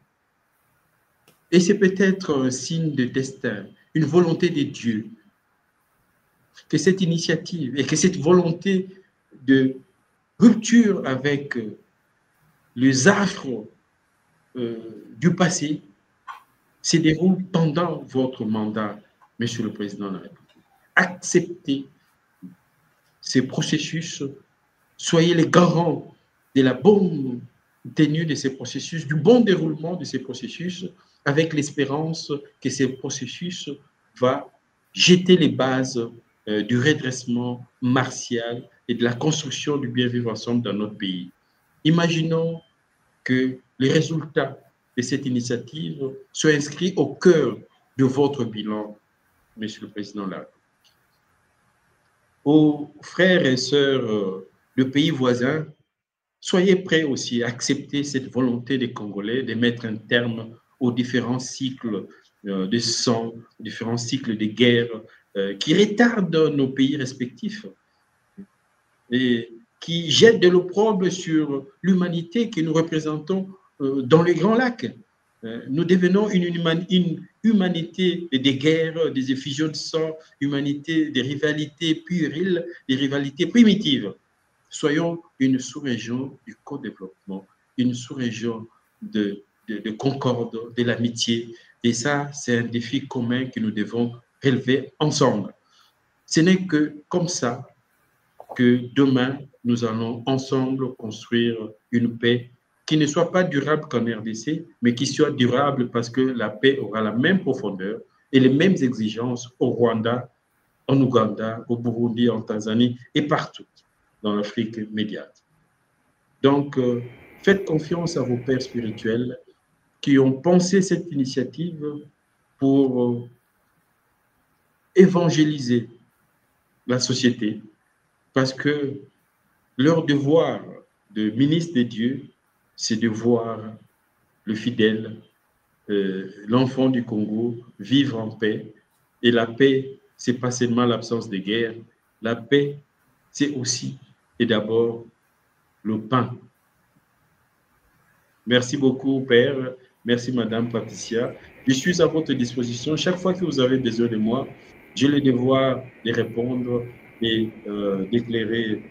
Et c'est peut-être un signe de destin, une volonté de Dieu, que cette initiative et que cette volonté de rupture avec les affres du passé se déroule pendant votre mandat, Monsieur le Président de la République. Acceptez ces processus, soyez les garants de la bonne tenue de ces processus, du bon déroulement de ces processus, avec l'espérance que ces processus vont jeter les bases du redressement martial et de la construction du bien vivre ensemble dans notre pays. Imaginons que les résultats de cette initiative soient inscrits au cœur de votre bilan, Monsieur le Président de la République. Aux frères et sœurs de pays voisins, soyez prêts aussi à accepter cette volonté des Congolais de mettre un terme aux différents cycles de sang, aux différents cycles de guerre qui retardent nos pays respectifs. et qui jettent de l'opprobre sur l'humanité que nous représentons dans les Grands Lacs. Nous devenons une humanité des guerres, des effusions de sang, humanité des rivalités puériles, des rivalités primitives. Soyons une sous-région du co-développement, une sous-région de concorde, de l'amitié. Et ça, c'est un défi commun que nous devons relever ensemble. Ce n'est que comme ça que demain, nous allons ensemble construire une paix qui ne soit pas durable qu'en RDC, mais qui soit durable parce que la paix aura la même profondeur et les mêmes exigences au Rwanda, en Ouganda, au Burundi, en Tanzanie et partout dans l'Afrique médiate. Donc, faites confiance à vos pères spirituels qui ont pensé cette initiative pour évangéliser la société, parce que leur devoir de ministre de Dieu, c'est de voir le fidèle, l'enfant du Congo vivre en paix. Et la paix, ce n'est pas seulement l'absence de guerre. La paix, c'est aussi et d'abord le pain. Merci beaucoup, Père. Merci, Madame Patricia. Je suis à votre disposition. Chaque fois que vous avez besoin de moi, j'ai le devoir de répondre et d'éclairer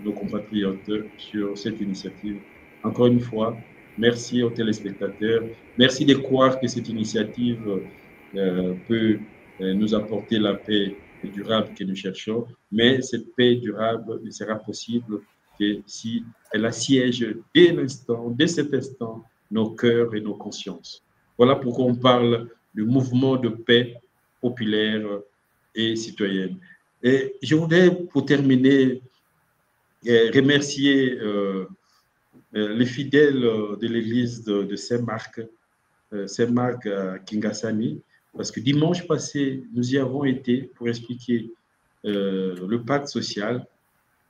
nos compatriotes sur cette initiative. Encore une fois, merci aux téléspectateurs. Merci de croire que cette initiative peut nous apporter la paix durable que nous cherchons, mais cette paix durable ne sera possible que si elle assiège dès l'instant, dès cet instant, nos cœurs et nos consciences. Voilà pourquoi on parle du mouvement de paix populaire et citoyenne. Et je voudrais, pour terminer, remercier les fidèles de l'église de Saint-Marc à Kingasani, parce que dimanche passé, nous y avons été pour expliquer le pacte social.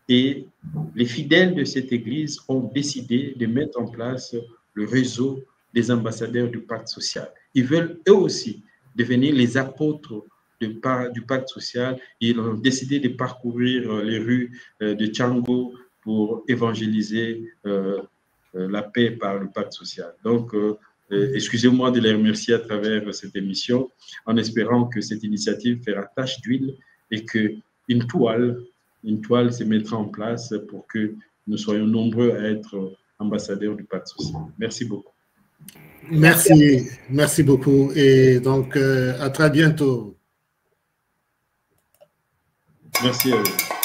Et les fidèles de cette église ont décidé de mettre en place le réseau des ambassadeurs du pacte social. Ils veulent eux aussi devenir les apôtres du pacte social. Ils ont décidé de parcourir les rues de Tchango pour évangéliser la paix par le pacte social. Donc, excusez-moi de les remercier à travers cette émission, en espérant que cette initiative fera tache d'huile et qu'une toile se mettra en place pour que nous soyons nombreux à être ambassadeurs du pacte social. Merci beaucoup. Merci beaucoup. Et donc, à très bientôt. Merci à vous.